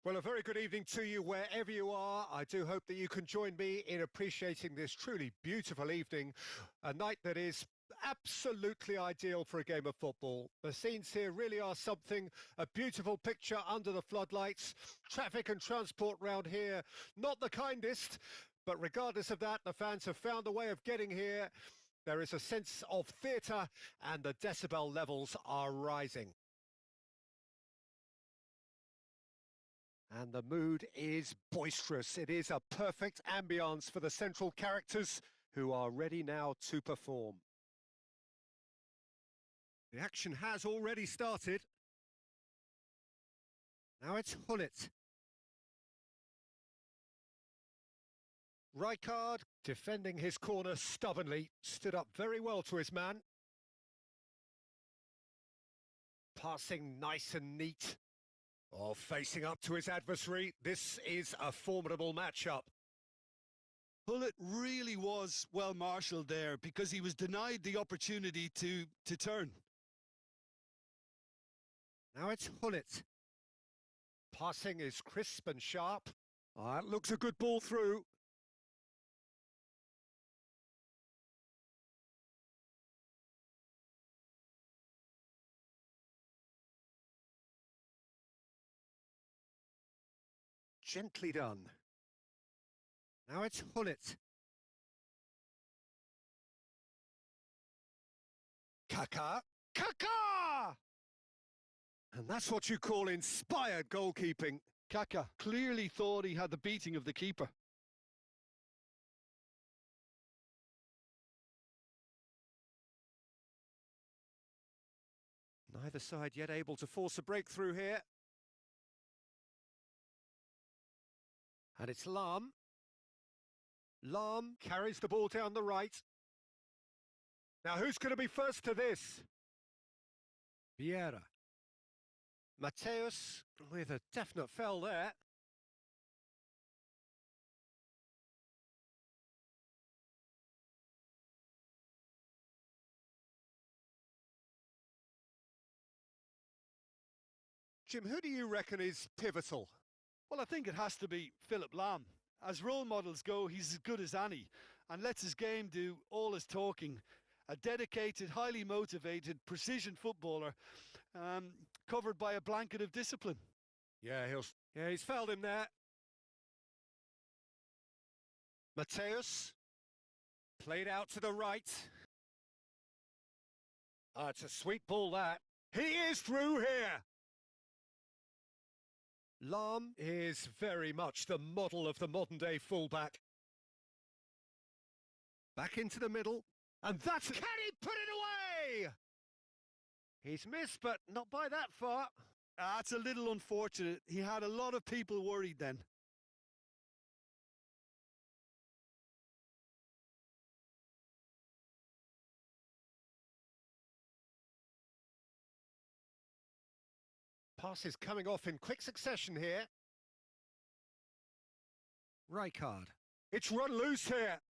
Well, a very good evening to you wherever you are. I do hope that you can join me in appreciating this truly beautiful evening, a night that is absolutely ideal for a game of football. The scenes here really are something, a beautiful picture under the floodlights. Traffic and transport round here, not the kindest, but regardless of that, the fans have found a way of getting here. There is a sense of theatre and the decibel levels are rising. And the mood is boisterous. It is a perfect ambience for the central characters who are ready now to perform. The action has already started. Now it's Gullit. Rijkaard, defending his corner stubbornly, stood up very well to his man. Passing nice and neat. Oh, facing up to his adversary, this is a formidable matchup. Gullit really was well marshalled there because he was denied the opportunity to turn. Now it's Gullit. Passing is crisp and sharp. That looks a good ball through. Gently done. Now it's Gullit. Kaká. Kaká! And that's what you call inspired goalkeeping. Kaká clearly thought he had the beating of the keeper. Neither side yet able to force a breakthrough here. And it's Lahm. Lahm carries the ball down the right. Now who's going to be first to this? Vieira. Mateus with a definite foul there. Jim, who do you reckon is pivotal? Well, I think it has to be Philipp Lahm. As role models go, he's as good as any and lets his game do all his talking. A dedicated, highly motivated, precision footballer, covered by a blanket of discipline. Yeah, he's fouled him there. Mateus played out to the right. It's a sweet ball, that. He is through here. Lahm is very much the model of the modern-day fullback. Back into the middle, and that's... Can he put it away? He's missed, but not by that far. That's a little unfortunate. He had a lot of people worried then. Pass is coming off in quick succession here. Rijkaard. It's run loose here.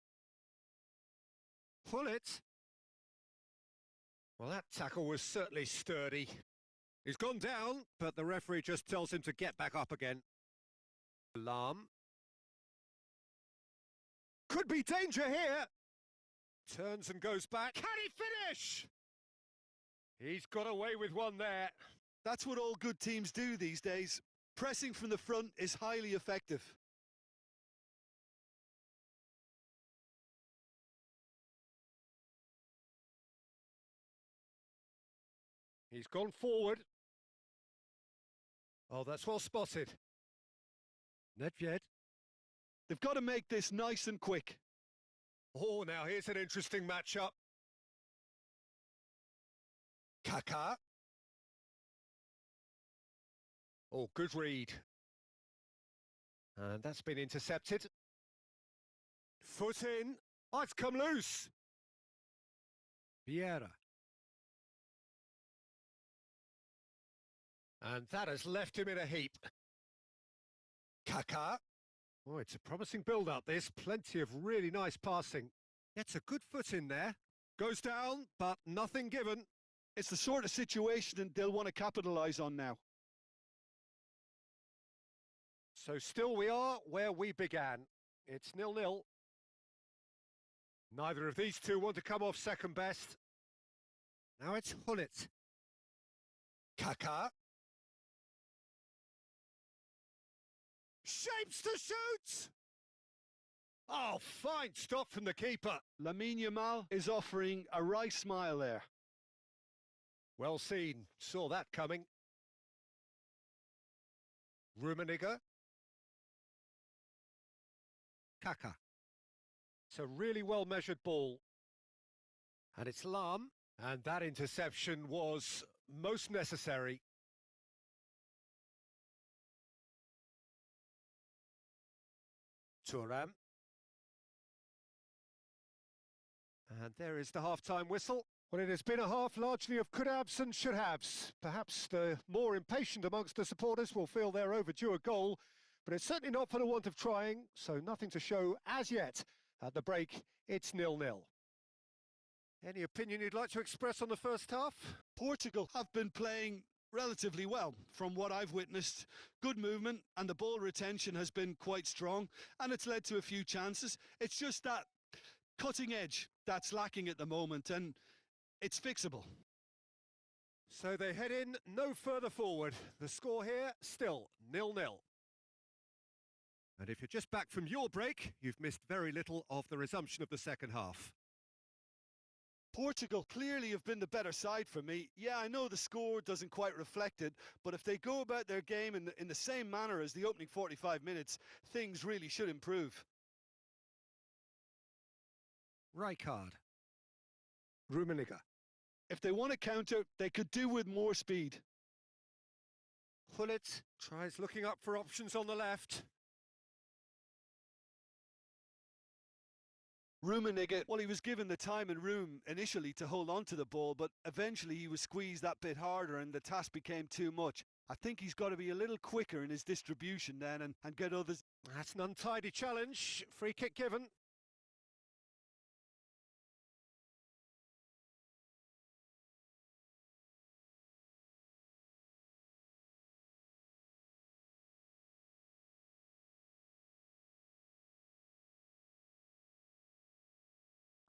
Gullit. Well, that tackle was certainly sturdy. He's gone down, but the referee just tells him to get back up again. Lahm. Could be danger here. Turns and goes back. Can he finish? He's got away with one there. That's what all good teams do these days. Pressing from the front is highly effective. He's gone forward. Oh, that's well spotted. Nedved. They've got to make this nice and quick. Oh, now here's an interesting matchup. Kaká. Oh, good read. And that's been intercepted. Foot in. Oh, it's come loose. Vieira. And that has left him in a heap. Kaká. Oh, it's a promising build-up, this. Plenty of really nice passing. Gets a good foot in there. Goes down, but nothing given. It's the sort of situation they'll want to capitalise on now. So still we are where we began. It's 0-0. Neither of these two want to come off second best. Now it's Gullit. Kaká. Shapes to shoot! Oh, fine stop from the keeper. Lamine Yamal is offering a wry smile there. Well seen, saw that coming. Rummenigge. Kaká. It's a really well-measured ball. And it's Lahm. And that interception was most necessary. Thuram. And there is the half-time whistle. Well, it has been a half largely of could-haves and should-haves. Perhaps the more impatient amongst the supporters will feel they're overdue a goal, but it's certainly not for the want of trying, so nothing to show as yet. At the break, it's 0-0. Any opinion you'd like to express on the first half? Portugal have been playing relatively well from what I've witnessed. Good movement and the ball retention has been quite strong and it's led to a few chances. It's just that cutting edge that's lacking at the moment and it's fixable. So they head in no further forward. The score here still 0-0. And if you're just back from your break, you've missed very little of the resumption of the second half. Portugal clearly have been the better side for me. Yeah, I know the score doesn't quite reflect it, but if they go about their game in the same manner as the opening 45 minutes, things really should improve. Rijkaard. Rummenigge. If they want to counter, they could do with more speed. Gullit tries looking up for options on the left. Rummenigge, well, he was given the time and room initially to hold on to the ball, but eventually he was squeezed that bit harder and the task became too much. I think he's got to be a little quicker in his distribution then and get others. That's an untidy challenge. Free kick given.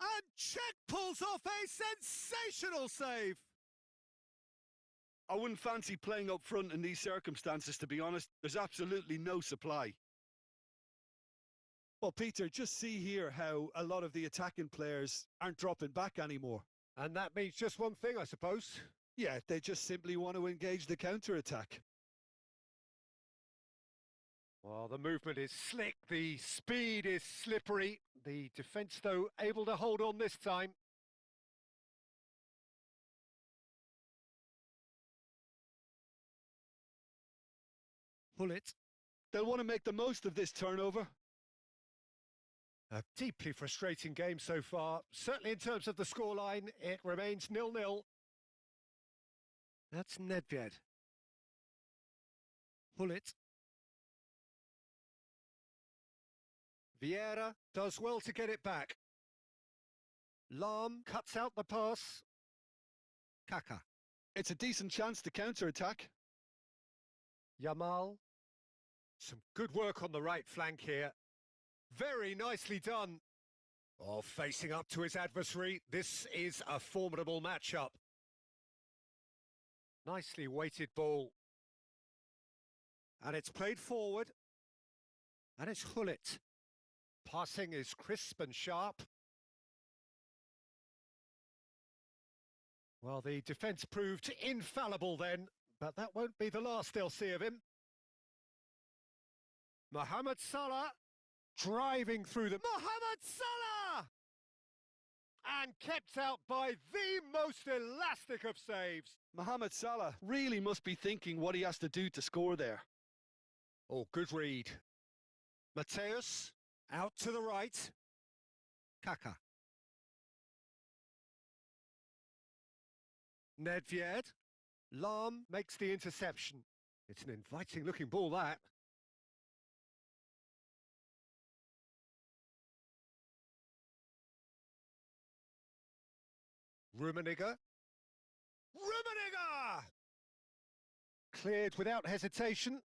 And Cech pulls off a sensational save. I wouldn't fancy playing up front in these circumstances, to be honest. There's absolutely no supply. Well, Peter, just see here how a lot of the attacking players aren't dropping back anymore. And that means just one thing, I suppose. Yeah, they just simply want to engage the counter-attack. Well, the movement is slick, the speed is slippery. The defence, though, able to hold on this time. Gullit. They'll want to make the most of this turnover. A deeply frustrating game so far. Certainly in terms of the scoreline, it remains 0-0. That's Nedved. Gullit. Vieira does well to get it back. Lahm cuts out the pass. Kaká. It's a decent chance to counter-attack. Yamal. Some good work on the right flank here. Very nicely done. Oh, facing up to his adversary. This is a formidable matchup. Nicely weighted ball. And it's played forward. And it's Gullit. Passing is crisp and sharp. Well, the defence proved infallible then, but that won't be the last they'll see of him. Mohamed Salah driving through the... Mohamed Salah! And kept out by the most elastic of saves. Mohamed Salah really must be thinking what he has to do to score there. Oh, good read. Mateus out to the right. Kaká. Nedved. Lahm makes the interception. It's an inviting looking ball, that. Rummenigge. Rummenigge! Cleared without hesitation.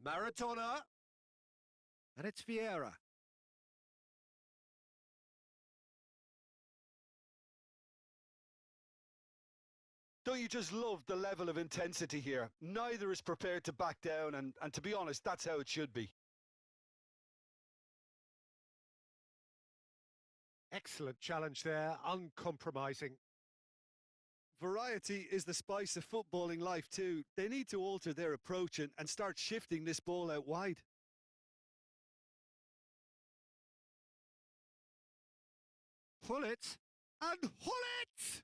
Maradona. And it's Vieira. Don't you just love the level of intensity here? Neither is prepared to back down, and to be honest, that's how it should be. Excellent challenge there, uncompromising. Variety is the spice of footballing life too. They need to alter their approach and start shifting this ball out wide. Pull it, and pull it!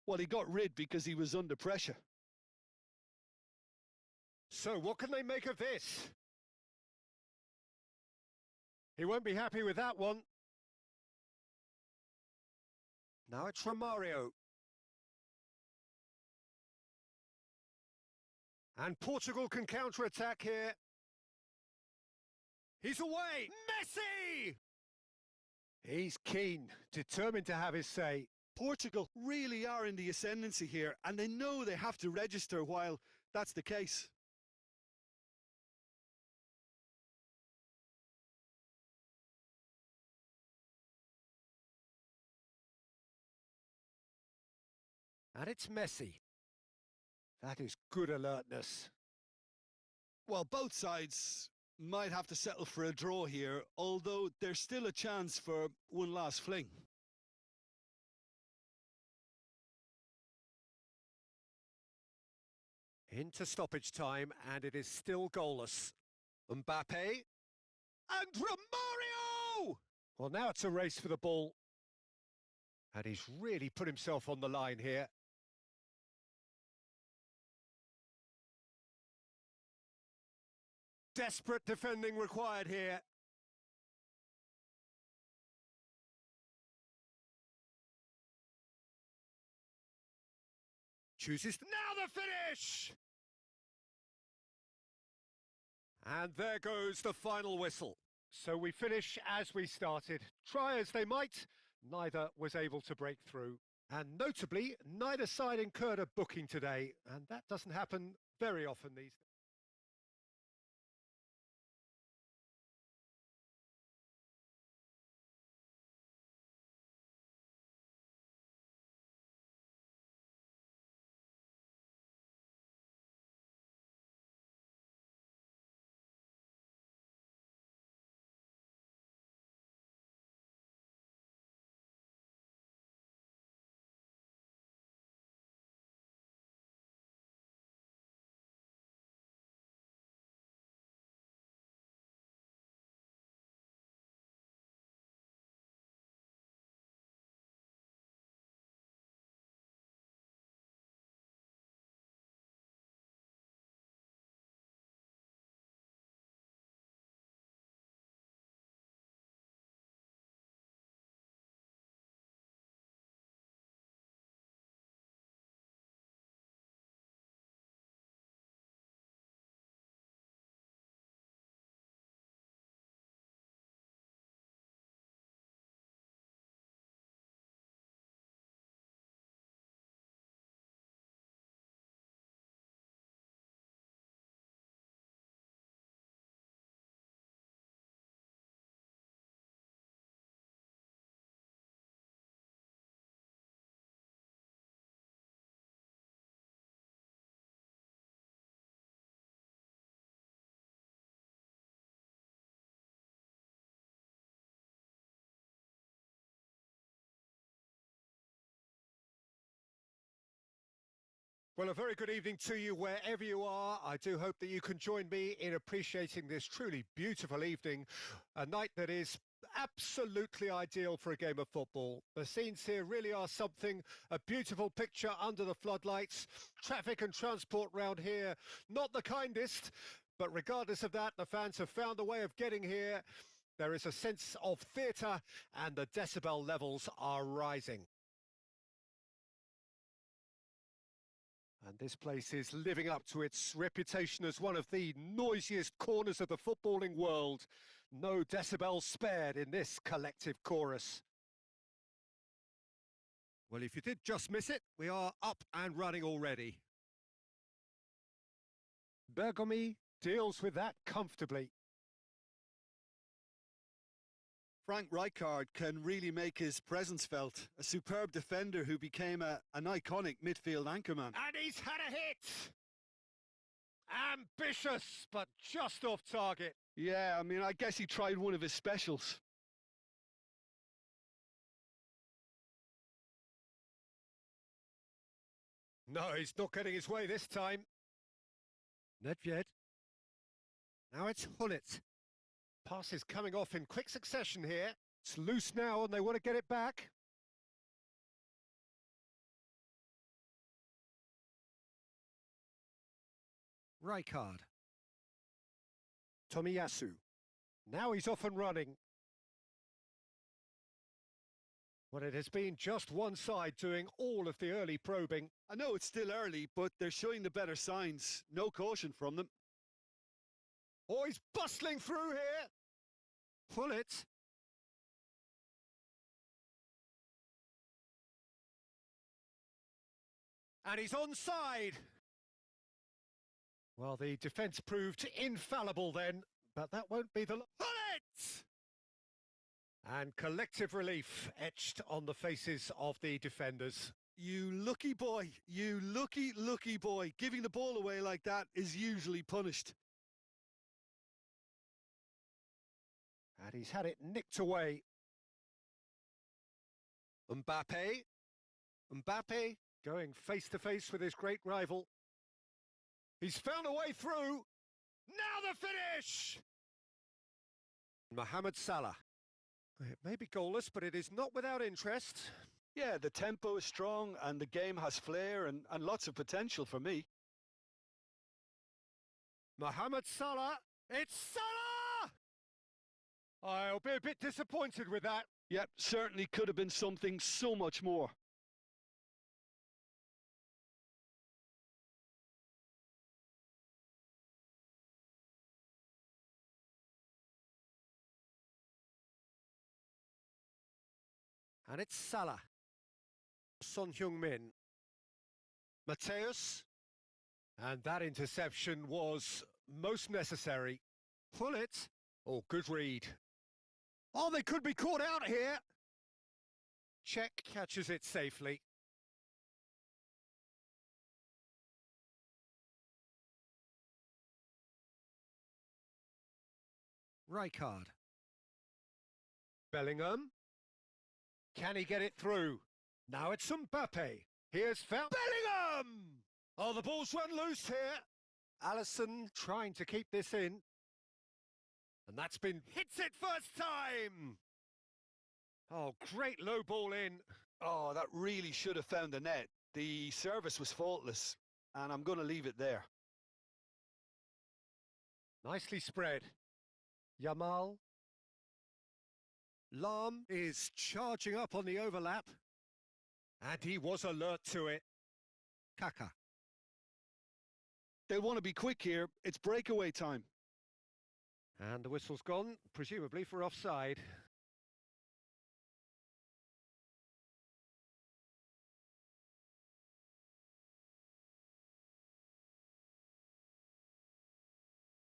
Well, he got rid because he was under pressure. So what can they make of this? He won't be happy with that one. Now it's Romario. And Portugal can counter-attack here. He's away! Messi! He's keen, determined to have his say. Portugal really are in the ascendancy here, and they know they have to register while that's the case. And it's Messi. That is good alertness. Well, both sides might have to settle for a draw here, although there's still a chance for one last fling. Into stoppage time, and it is still goalless. Mbappe. And Romario! Well, now it's a race for the ball. And he's really put himself on the line here. Desperate defending required here. Chooses now the finish! And there goes the final whistle. So we finish as we started. Try as they might, neither was able to break through. And notably, neither side incurred a booking today, and that doesn't happen very often these days. Well, a very good evening to you wherever you are. I do hope that you can join me in appreciating this truly beautiful evening, a night that is absolutely ideal for a game of football. The scenes here really are something, a beautiful picture under the floodlights. Traffic and transport round here, not the kindest, but regardless of that, the fans have found a way of getting here. There is a sense of theatre and the decibel levels are rising. And this place is living up to its reputation as one of the noisiest corners of the footballing world. No decibels spared in this collective chorus. Well, if you did just miss it, we are up and running already. Bergomi deals with that comfortably. Frank Rijkaard can really make his presence felt. A superb defender who became an iconic midfield anchorman. And he's had a hit! Ambitious, but just off target. Yeah, I mean, I guess he tried one of his specials. No, he's not getting his way this time. Nedved. Now it's Hullet. Pass is coming off in quick succession here. It's loose now and they want to get it back. Rijkaard. Tomiyasu. Now he's off and running. Well, it has been just one side doing all of the early probing. I know it's still early, but they're showing the better signs. No caution from them. Oh, he's bustling through here. Pull it. And he's onside. Well, the defence proved infallible then, but that won't be the... Pull it! And collective relief etched on the faces of the defenders. You lucky boy, you lucky boy. Giving the ball away like that is usually punished. And he's had it nicked away. Mbappe. Mbappe going face-to-face with his great rival. He's found a way through. Now the finish! Mohamed Salah. It may be goalless, but it is not without interest. Yeah, the tempo is strong and the game has flair and lots of potential for me. Mohamed Salah. It's Salah! I'll be a bit disappointed with that. Yep, certainly could have been something so much more. And it's Salah. Son Heung-min. Mateus. And that interception was most necessary. Pull it. Oh, good read. Oh, they could be caught out here. Cech catches it safely. Rijkaard. Bellingham. Can he get it through? Now it's Mbappe. Here's found Bellingham! Oh, the ball's run loose here. Alisson trying to keep this in. And that's been hits it first time. Oh, great low ball in. Oh, that really should have found the net. The service was faultless, and I'm going to leave it there. Nicely spread. Yamal. Lahm is charging up on the overlap. And he was alert to it. Kaka. They'll want to be quick here. It's breakaway time. And the whistle's gone, presumably for offside.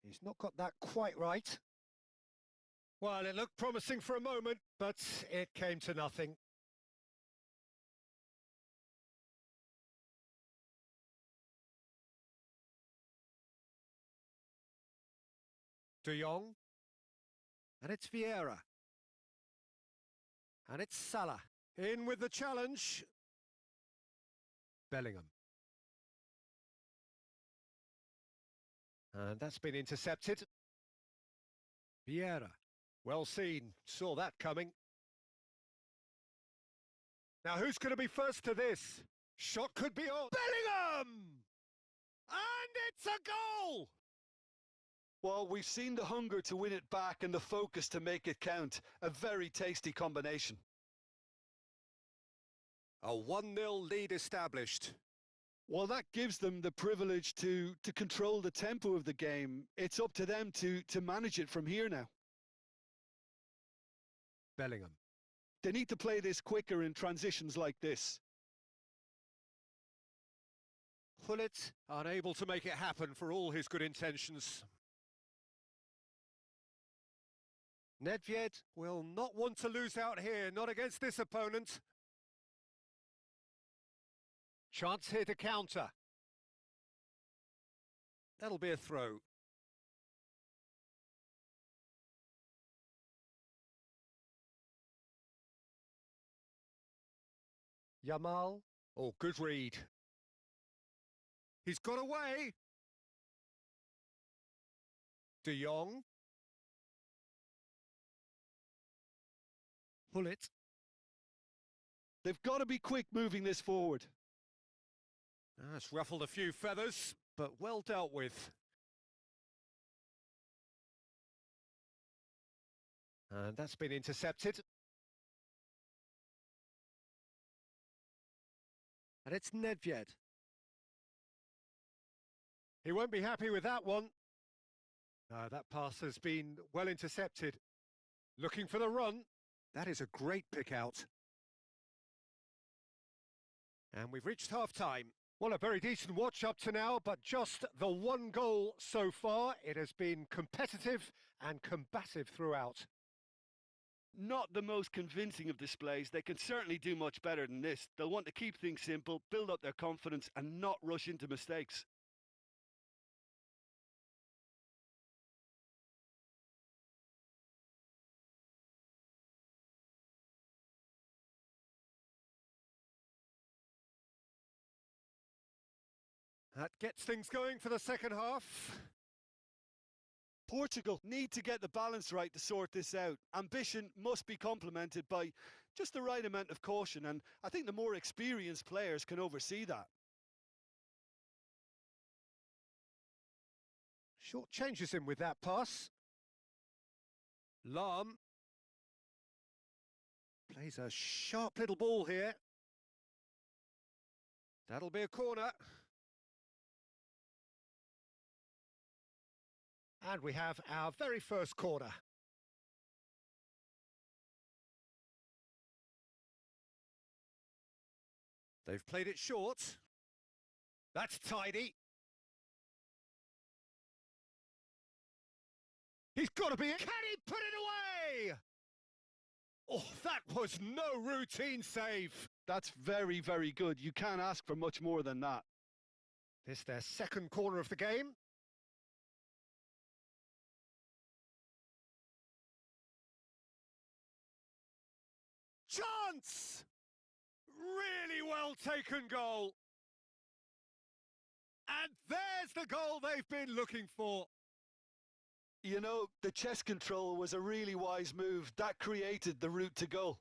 He's not got that quite right. Well, it looked promising for a moment, but it came to nothing. De Jong. And it's Vieira. And it's Salah. In with the challenge. Bellingham. And that's been intercepted. Vieira. Well seen. Saw that coming. Now who's going to be first to this? Shot could be on. Bellingham! And it's a goal! Well, we've seen the hunger to win it back and the focus to make it count. A very tasty combination. A 1-0 lead established. Well, that gives them the privilege to control the tempo of the game. It's up to them to manage it from here now. Bellingham. They need to play this quicker in transitions like this. Pullet unable to make it happen for all his good intentions. Nedved will not want to lose out here, not against this opponent. Chance here to counter. That'll be a throw. Yamal. Oh, good read. He's got away. De Jong. Pullet. They've got to be quick moving this forward. It's ruffled a few feathers, but well dealt with. And that's been intercepted. And it's Nedved. He won't be happy with that one. That pass has been well intercepted. Looking for the run. That is a great pick out. And we've reached half-time. Well, a very decent watch up to now, but just the one goal so far. It has been competitive and combative throughout. Not the most convincing of displays. They can certainly do much better than this. They'll want to keep things simple, build up their confidence and not rush into mistakes. That gets things going for the second half. Portugal need to get the balance right to sort this out. Ambition must be complemented by just the right amount of caution, and I think the more experienced players can oversee that. Short changes him with that pass. Lahm plays a sharp little ball here. That'll be a corner. And we have our very first corner. They've played it short. That's tidy. He's got to be it. Can he put it away? Oh, that was no routine save. That's very, very good. You can't ask for much more than that. This is their second corner of the game. Chance! Really well taken goal. And there's the goal they've been looking for. You know, the chest control was a really wise move. That created the route to goal.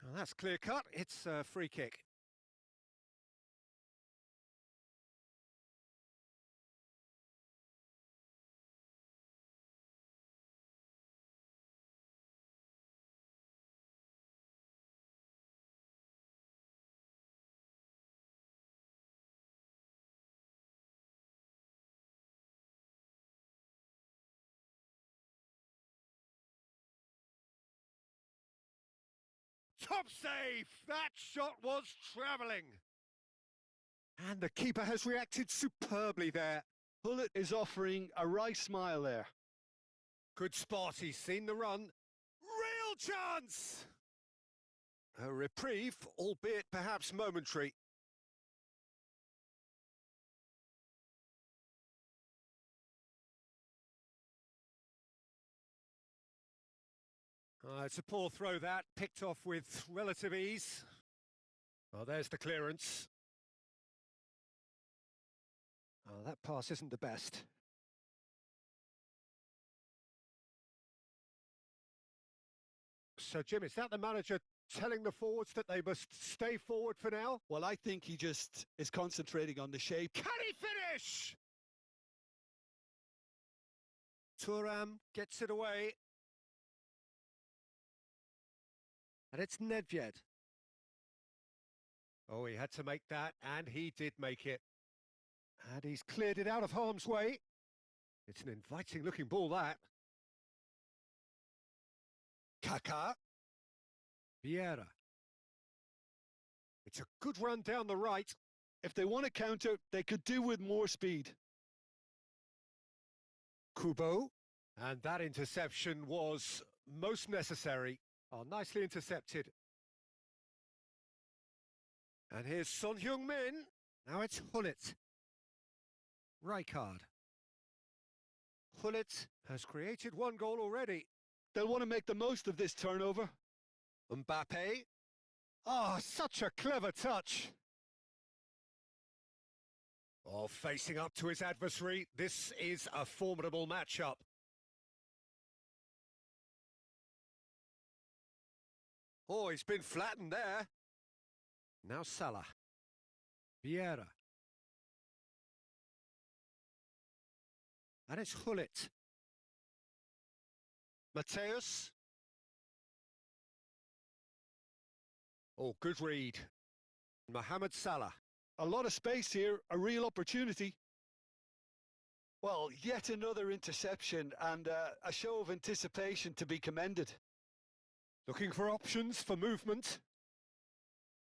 Well, that's clear cut. It's a free kick. Top save! That shot was travelling. And the keeper has reacted superbly there. Pullet is offering a right smile there. Good spot, he's seen the run. Real chance! A reprieve, albeit perhaps momentary. It's a poor throw that, picked off with relative ease. Oh, there's the clearance. Oh, that pass isn't the best. So, Jim, is that the manager telling the forwards that they must stay forward for now? Well, I think he just is concentrating on the shape. Can he finish? Thuram gets it away. And it's Nedved. Oh, he had to make that, and he did make it. And he's cleared it out of harm's way. It's an inviting-looking ball, that. Kaká. Vieira. It's a good run down the right. If they want to counter, they could do with more speed. Kubo, and that interception was most necessary. Oh, nicely intercepted. And here's Son Heung-min. Now it's Hullet. Rijkaard. Hullet has created one goal already. They'll want to make the most of this turnover. Mbappe. Oh, such a clever touch. Oh, facing up to his adversary, this is a formidable matchup. Oh, he's been flattened there. Now Salah. Vieira. And it's Hullet. Mateus. Oh, good read. Mohamed Salah. A lot of space here, a real opportunity. Well, yet another interception and a show of anticipation to be commended. Looking for options for movement.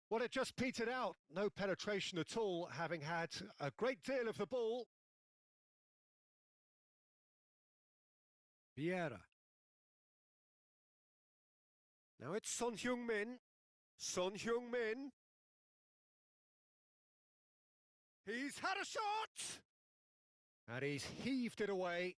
Well, it just petered out. No penetration at all, having had a great deal of the ball. Vieira. Now it's Son Heung-min. Son Heung-min. He's had a shot! And he's heaved it away.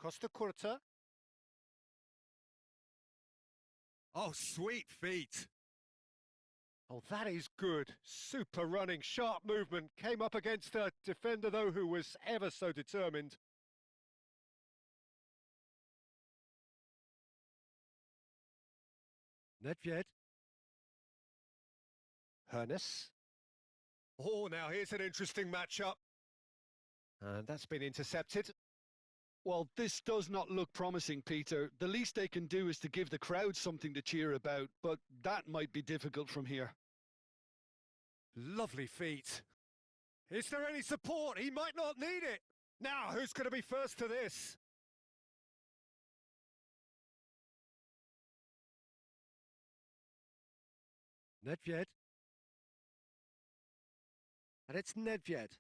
Costa Curta. Oh, sweet feet. Oh, that is good. Super running, sharp movement. Came up against a defender, though, who was ever so determined. Nedved. Hernes. Oh, now here's an interesting matchup. And that's been intercepted. Well, this does not look promising, Peter. The least they can do is to give the crowd something to cheer about, but that might be difficult from here. Lovely feet. Is there any support? He might not need it. Now, who's going to be first to this? Nedved. And it's Nedved.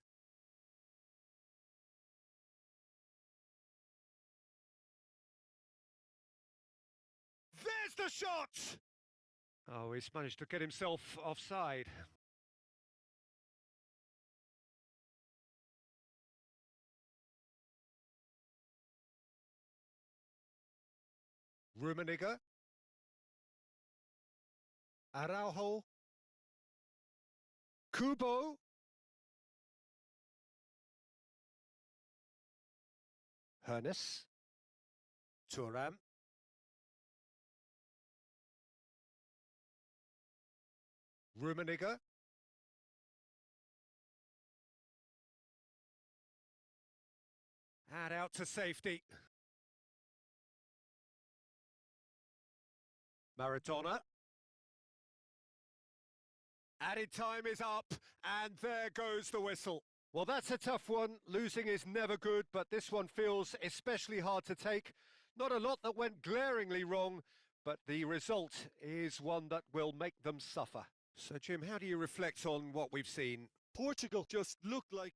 There's the shot! Oh, he's managed to get himself offside. Rummenigge. Araujo. Kubo. Hernes. Thuram. Rummenigge. And out to safety. Maradona. Added time is up, and there goes the whistle. Well, that's a tough one. Losing is never good, but this one feels especially hard to take. Not a lot that went glaringly wrong, but the result is one that will make them suffer. So, Jim, how do you reflect on what we've seen? Portugal just looked like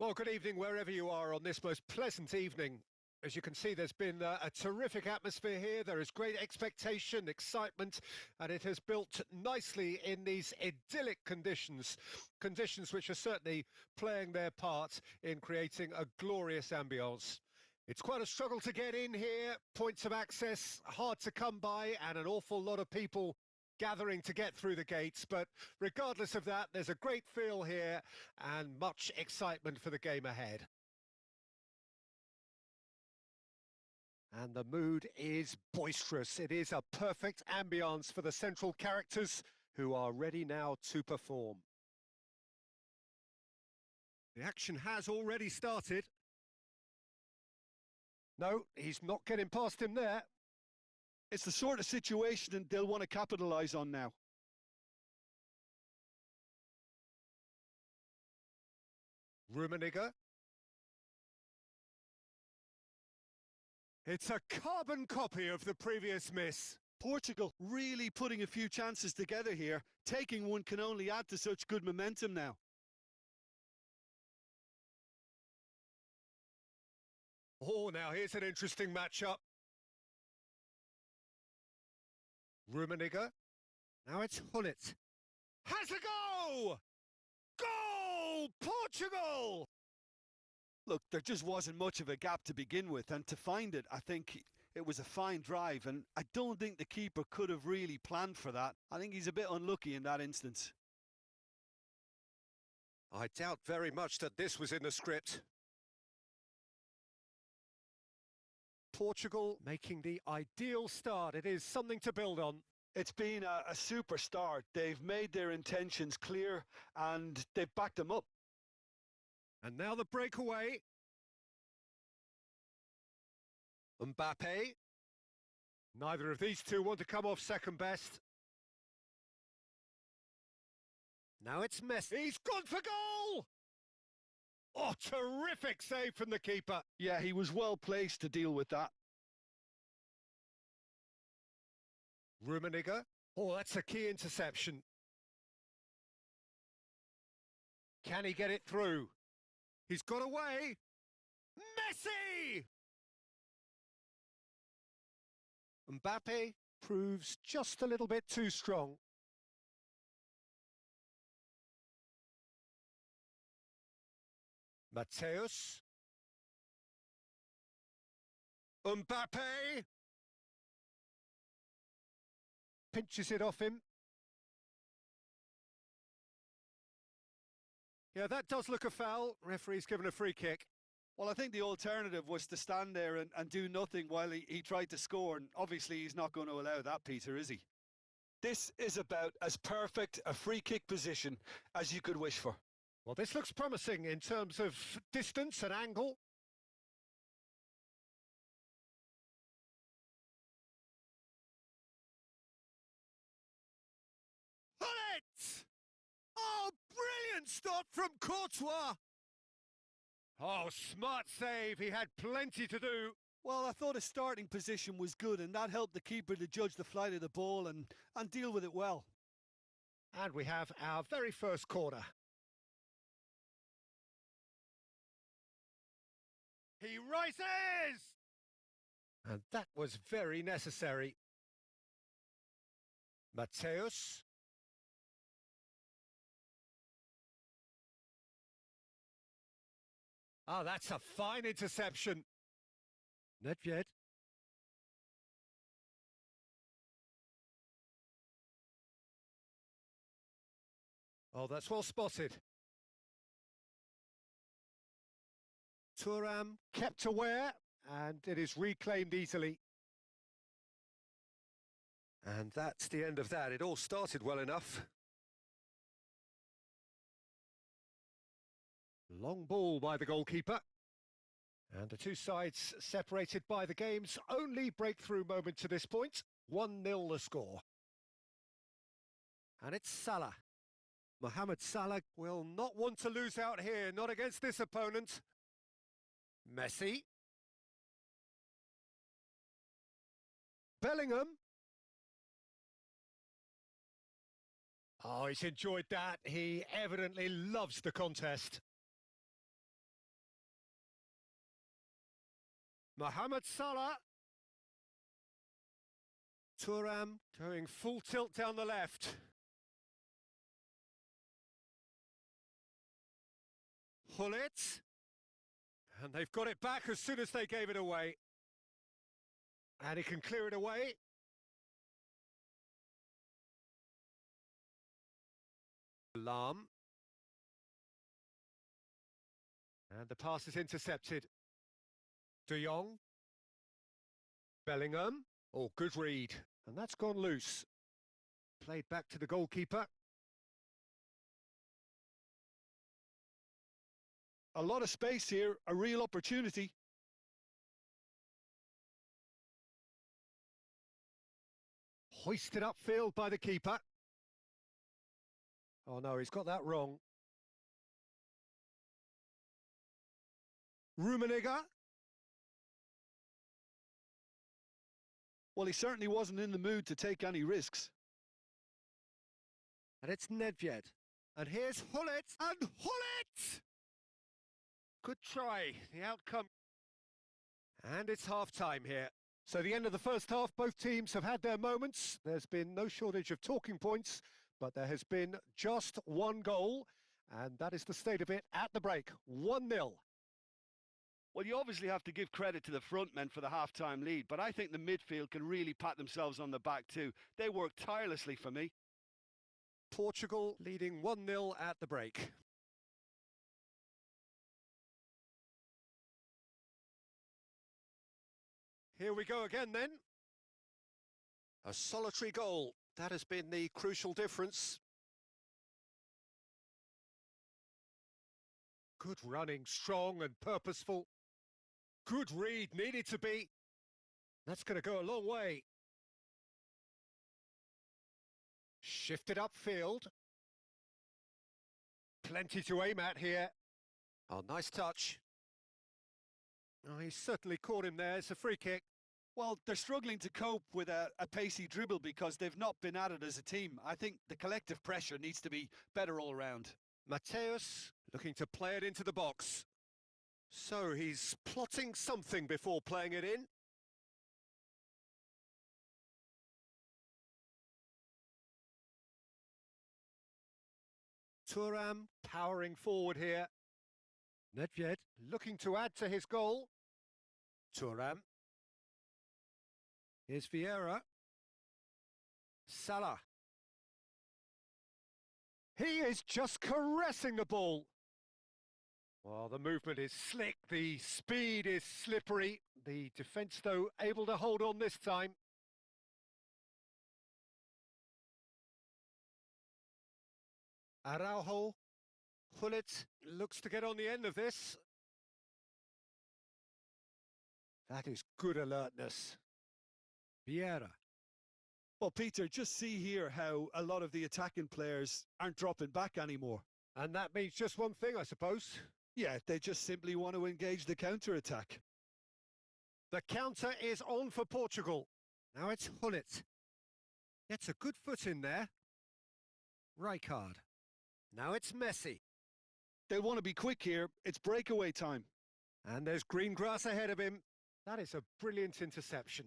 Well, good evening wherever you are on this most pleasant evening. As you can see, there's been a terrific atmosphere here. There is great expectation, excitement, and it has built nicely in these idyllic conditions, conditions which are certainly playing their part in creating a glorious ambience. It's quite a struggle to get in here, points of access hard to come by, and an awful lot of people gathering to get through the gates, but regardless of that, there's a great feel here and much excitement for the game ahead. And the mood is boisterous. It is a perfect ambience for the central characters who are ready now to perform. The action has already started. No, he's not getting past him there. It's the sort of situation that they'll want to capitalise on now. Rummenigge. It's a carbon copy of the previous miss. Portugal really putting a few chances together here. Taking one can only add to such good momentum now. Oh, now here's an interesting matchup. Rummenigge. Now it's Gullit. Has a go! Goal! Portugal! Look, there just wasn't much of a gap to begin with, and to find it, I think it was a fine drive, and I don't think the keeper could have really planned for that. I think he's a bit unlucky in that instance. I doubt very much that this was in the script. Portugal making the ideal start. It is something to build on. It's been a super start. They've made their intentions clear and they've backed them up. And now the breakaway. Mbappe. Neither of these two want to come off second best. Now it's Messi. He's gone for goal! Oh, terrific save from the keeper. Yeah, he was well placed to deal with that. Rummenigge. Oh, that's a key interception. Can he get it through? He's got away. Messi! Mbappe proves just a little bit too strong. Mateus. Mbappe. Pinches it off him. Yeah, that does look a foul. Referee's given a free kick. Well, I think the alternative was to stand there and do nothing while he tried to score, and obviously he's not going to allow that, Peter, is he? This is about as perfect a free kick position as you could wish for. Well, this looks promising in terms of distance and angle. Gullit! Oh, brilliant stop from Courtois! Oh, smart save. He had plenty to do. Well, I thought his starting position was good, and that helped the keeper to judge the flight of the ball and deal with it well. And we have our very first corner. He rises! And that was very necessary. Mateus. Oh, that's a fine interception. Nedved. Oh, that's well spotted. Thuram kept aware, and it is reclaimed easily. And that's the end of that. It all started well enough. Long ball by the goalkeeper. And the two sides separated by the game's only breakthrough moment to this point. 1-0 the score. And it's Salah. Mohamed Salah will not want to lose out here, not against this opponent. Messi. Bellingham. Oh, he's enjoyed that. He evidently loves the contest. Mohamed Salah. Thuram going full tilt down the left. Gullit. And they've got it back as soon as they gave it away. And he can clear it away. Lahm. And the pass is intercepted. De Jong. Bellingham. Oh, good read. And that's gone loose. Played back to the goalkeeper. A lot of space here, a real opportunity. Hoisted upfield by the keeper. Oh no, he's got that wrong. Rummenigge. Well, he certainly wasn't in the mood to take any risks. And it's Nedved. And here's Gullit. And Gullit! Good try. The outcome. And it's half-time here. So the end of the first half, both teams have had their moments. There's been no shortage of talking points, but there has been just one goal, and that is the state of it at the break. 1-0. Well, you obviously have to give credit to the front men for the half-time lead, but I think the midfield can really pat themselves on the back too. They worked tirelessly for me. Portugal leading 1-0 at the break. Here we go again then. A solitary goal. That has been the crucial difference. Good running, strong and purposeful. Good read, needed to be. That's going to go a long way. Shifted upfield. Plenty to aim at here. Oh, nice touch. Oh, he's certainly caught him there. It's a free kick. Well, they're struggling to cope with a pacey dribble because they've not been at it as a team. I think the collective pressure needs to be better all around. Mateus looking to play it into the box. So he's plotting something before playing it in. Thuram powering forward here. Nedved looking to add to his goal. Thuram. Here's Vieira. Salah. He is just caressing the ball. Well, the movement is slick, the speed is slippery. The defence, though, able to hold on this time. Araujo. Gullit looks to get on the end of this. That is good alertness. Vieira. Well, Peter, just see here how a lot of the attacking players aren't dropping back anymore. And that means just one thing, I suppose. Yeah, they just simply want to engage the counter-attack. The counter is on for Portugal. Now it's Gullit. Gets a good foot in there. Rijkaard. Now it's Messi. They want to be quick here. It's breakaway time. And there's green grass ahead of him. That is a brilliant interception.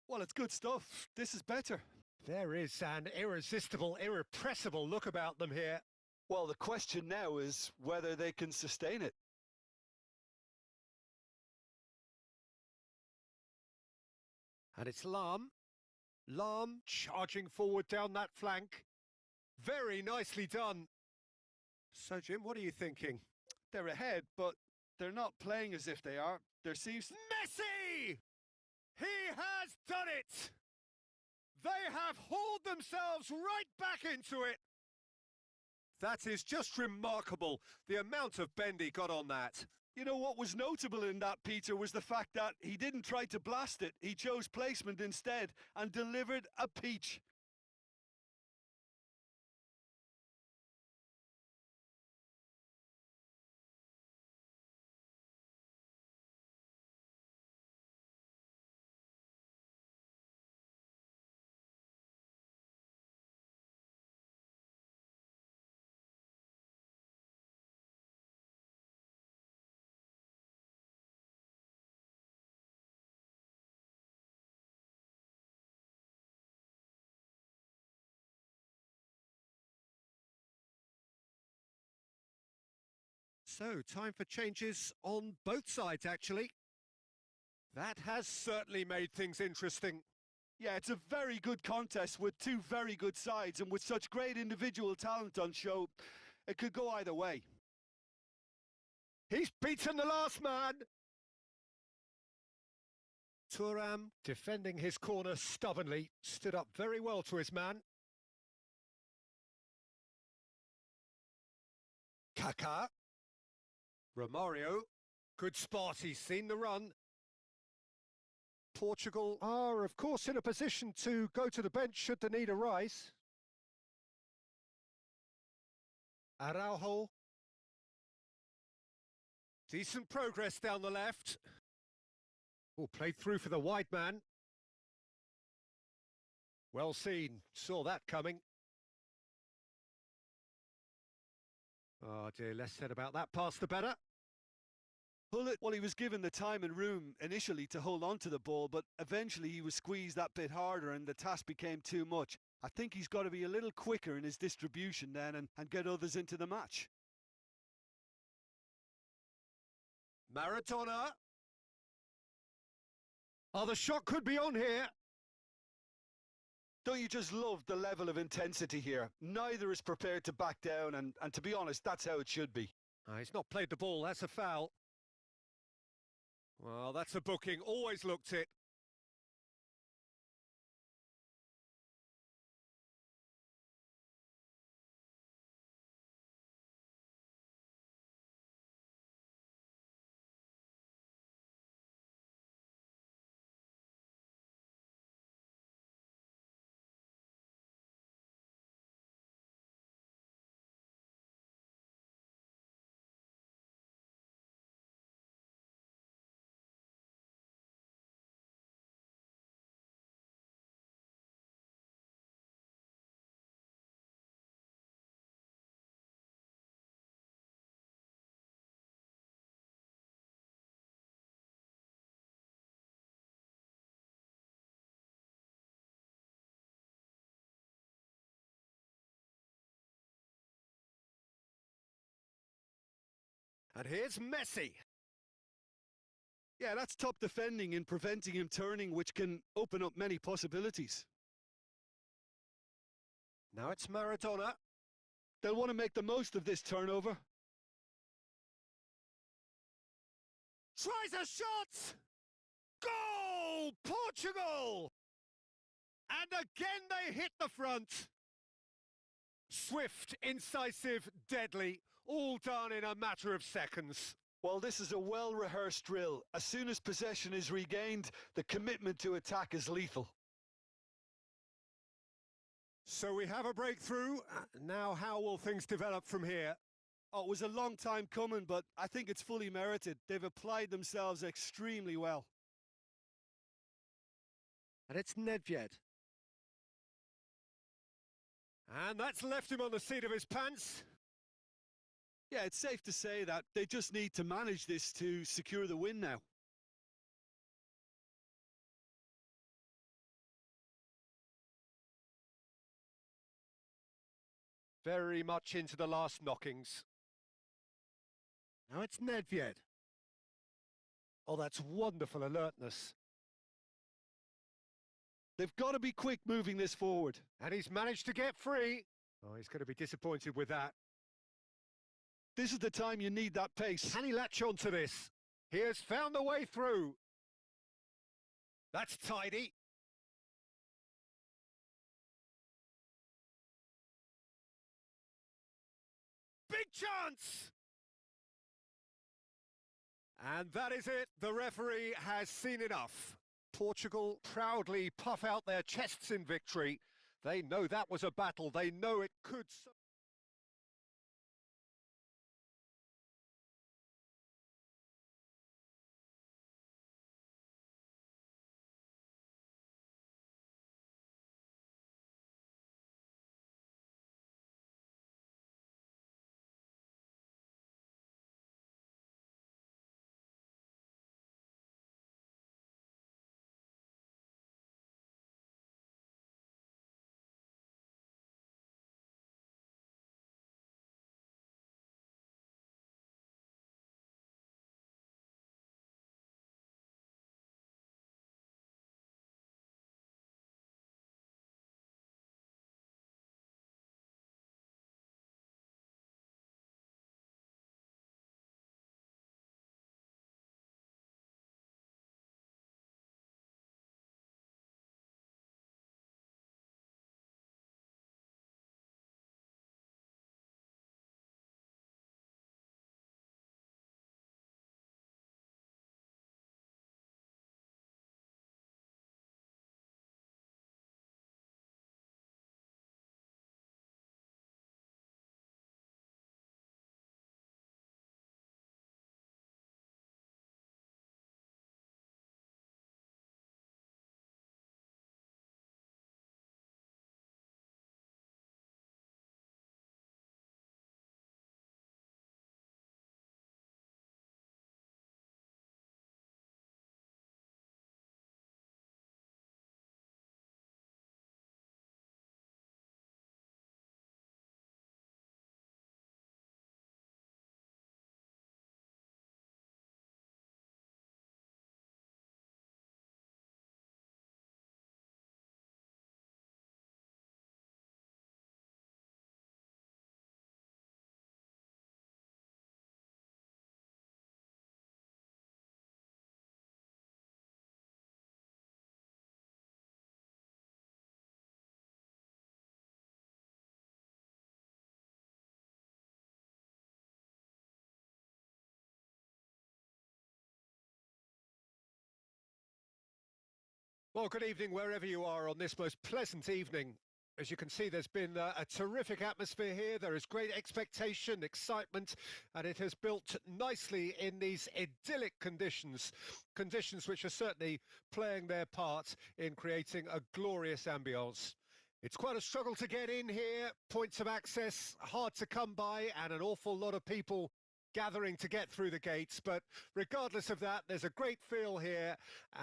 Well, it's good stuff. This is better. There is an irresistible, irrepressible look about them here. Well, the question now is whether they can sustain it. And it's Lahm. Lahm charging forward down that flank. Very nicely done. So, Jim, what are you thinking? They're ahead, but they're not playing as if they are. There seems... Messi! He has done it! They have hauled themselves right back into it. That is just remarkable, the amount of bend he got on that. You know what was notable in that, Peter, was the fact that he didn't try to blast it. He chose placement instead and delivered a peach. So, time for changes on both sides, actually. That has certainly made things interesting. Yeah, it's a very good contest with two very good sides, and with such great individual talent on show, it could go either way. He's beaten the last man. Thuram, defending his corner stubbornly, stood up very well to his man. Kaká. Romario. Good spot, he's seen the run. Portugal are, of course, in a position to go to the bench should the need arise. Araujo. Decent progress down the left. Oh, played through for the wide man. Well seen, saw that coming. Oh dear, less said about that pass the better. Pullet, well, he was given the time and room initially to hold on to the ball, but eventually he was squeezed that bit harder and the task became too much. I think he's got to be a little quicker in his distribution then and get others into the match. Maradona. Oh, the shot could be on here. Don't you just love the level of intensity here? Neither is prepared to back down, and to be honest, that's how it should be. Oh, he's not played the ball, that's a foul. Well, that's a booking, always looked it. And here's Messi. Yeah, that's top defending in preventing him turning, which can open up many possibilities. Now it's Maradona. They'll want to make the most of this turnover. Tries a shot! Goal! Portugal! And again they hit the front. Swift, incisive, deadly, all done in a matter of seconds. Well, this is a well-rehearsed drill. As soon as possession is regained, the commitment to attack is lethal. So we have a breakthrough. Now how will things develop from here? Oh, it was a long time coming, but I think it's fully merited. They've applied themselves extremely well. And it's Nedved. And that's left him on the seat of his pants. Yeah, it's safe to say that they just need to manage this to secure the win now. Very much into the last knockings. Now it's Nedved. Oh, that's wonderful alertness. They've got to be quick moving this forward. And he's managed to get free. Oh, he's going to be disappointed with that. This is the time you need that pace. Can he latch on to this? He has found the way through. That's tidy. Big chance! And that is it. The referee has seen enough. Portugal proudly puff out their chests in victory. They know that was a battle. They know it could... Well, good evening wherever you are on this most pleasant evening. As you can see, there's been a terrific atmosphere here. There is great expectation, excitement, and it has built nicely in these idyllic conditions, conditions which are certainly playing their part in creating a glorious ambience. It's quite a struggle to get in here, points of access hard to come by, and an awful lot of people gathering to get through the gates, but regardless of that, there's a great feel here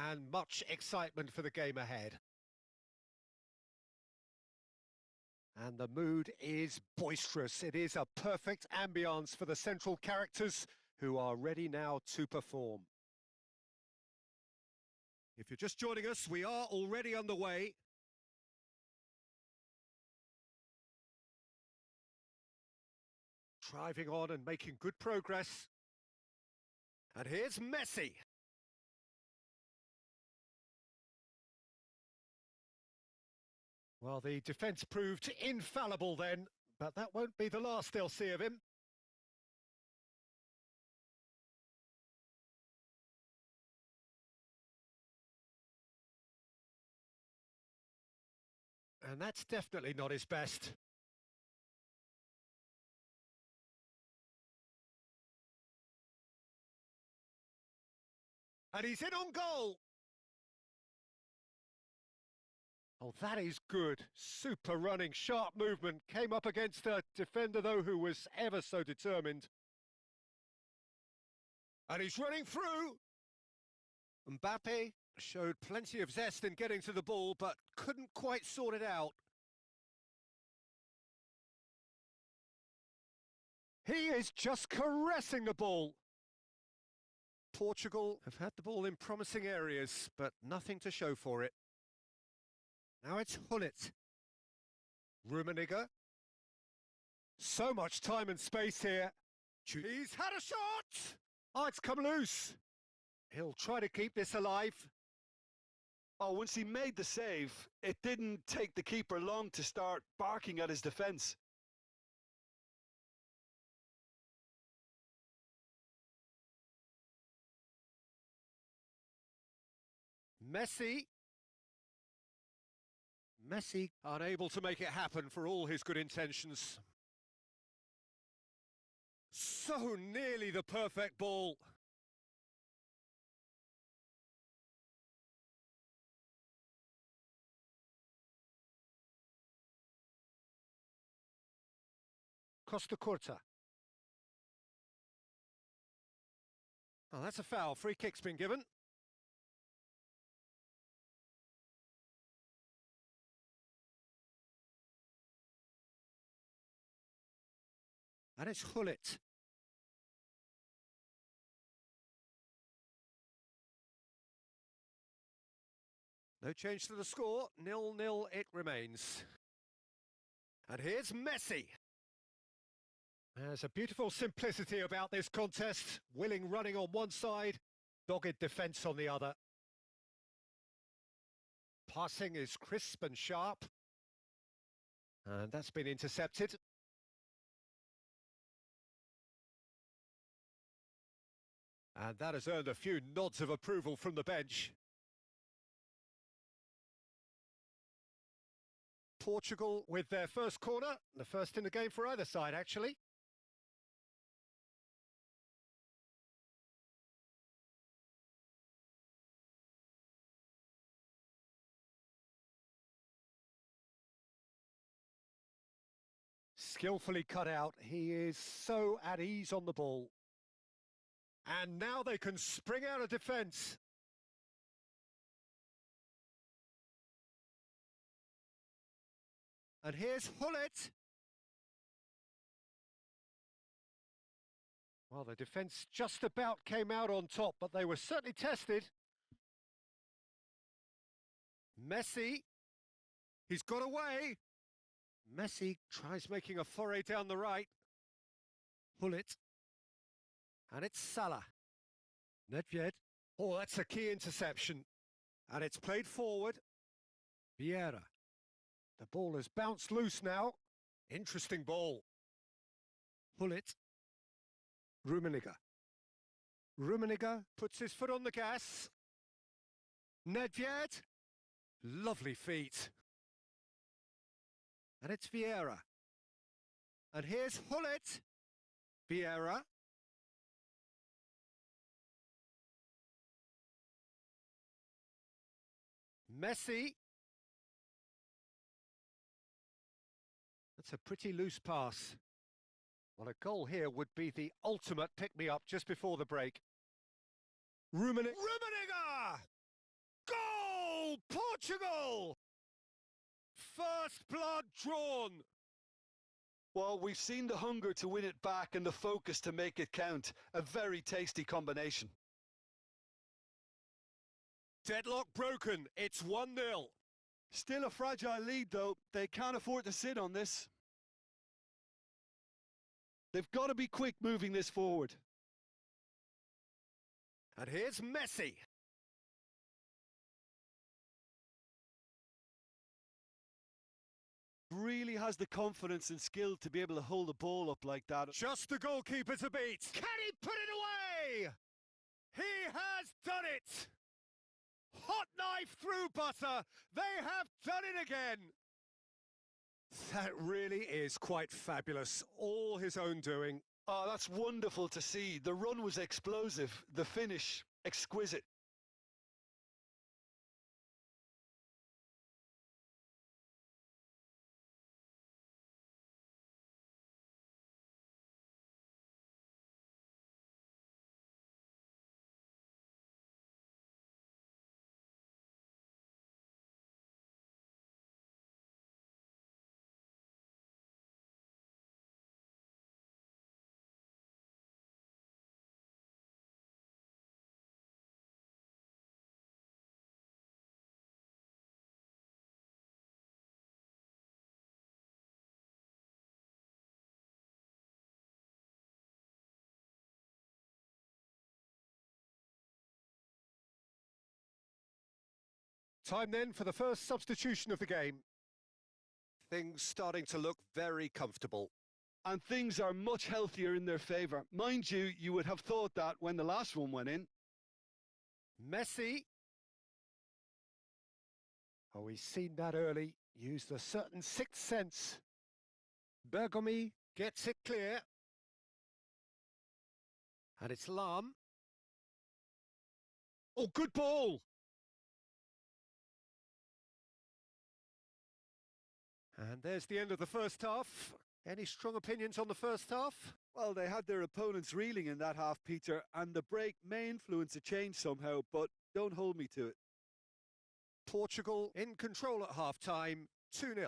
and much excitement for the game ahead. And the mood is boisterous. It is a perfect ambience for the central characters who are ready now to perform. If you're just joining us, we are already underway. Driving on and making good progress. And here's Messi. Well, the defence proved infallible then, but that won't be the last they'll see of him. And that's definitely not his best. And he's in on goal. Oh, that is good. Super running, sharp movement. Came up against a defender, though, who was ever so determined. And he's running through. Mbappe showed plenty of zest in getting to the ball, but couldn't quite sort it out. He is just caressing the ball. Portugal have had the ball in promising areas, but nothing to show for it. Now it's Gullit. Rummenigge. So much time and space here. He's had a shot! Oh, it's come loose. He'll try to keep this alive. Oh, once he made the save, it didn't take the keeper long to start barking at his defence. Messi unable to make it happen for all his good intentions. So nearly the perfect ball. Costacurta. Oh, that's a foul. Free kick's been given. And it's Gullit. No change to the score. 0-0 it remains. And here's Messi. There's a beautiful simplicity about this contest. Willing running on one side, dogged defence on the other. Passing is crisp and sharp. And that's been intercepted. And that has earned a few nods of approval from the bench. Portugal with their first corner, the first in the game for either side, actually. Skillfully cut out. He is so at ease on the ball. And now they can spring out of defence. And here's Gullit. Well, the defence just about came out on top, but they were certainly tested. Messi. He's got away. Messi tries making a foray down the right. Gullit. And it's Salah. Nedved. Oh, that's a key interception. And it's played forward. Vieira. The ball has bounced loose now. Interesting ball. Gullit. Rummenigge. Rummenigge puts his foot on the gas. Nedved. Lovely feet. And it's Vieira. And here's Hullet. Vieira. Messi. That's a pretty loose pass. Well, a goal here would be the ultimate pick-me-up just before the break. Rummenigge! Goal! Portugal! First blood drawn. Well, we've seen the hunger to win it back and the focus to make it count. A very tasty combination. Deadlock broken. It's 1-0. Still a fragile lead, though. They can't afford to sit on this. They've got to be quick moving this forward. And here's Messi. Really has the confidence and skill to be able to hold the ball up like that. Just the goalkeeper to beat. Can he put it away? He has done it. Hot knife through butter. They have done it again. That really is quite fabulous. All his own doing. Oh, that's wonderful to see. The run was explosive. The finish, exquisite. Time then for the first substitution of the game. Things starting to look very comfortable. And things are much healthier in their favour. Mind you, you would have thought that when the last one went in. Messi. Oh, he's seen that early. Used a certain sixth sense. Bergomi gets it clear. And it's Lahm. Oh, good ball. And there's the end of the first half. Any strong opinions on the first half? Well, they had their opponents reeling in that half, Peter, and the break may influence a change somehow, but don't hold me to it. Portugal in control at half-time, 2-0.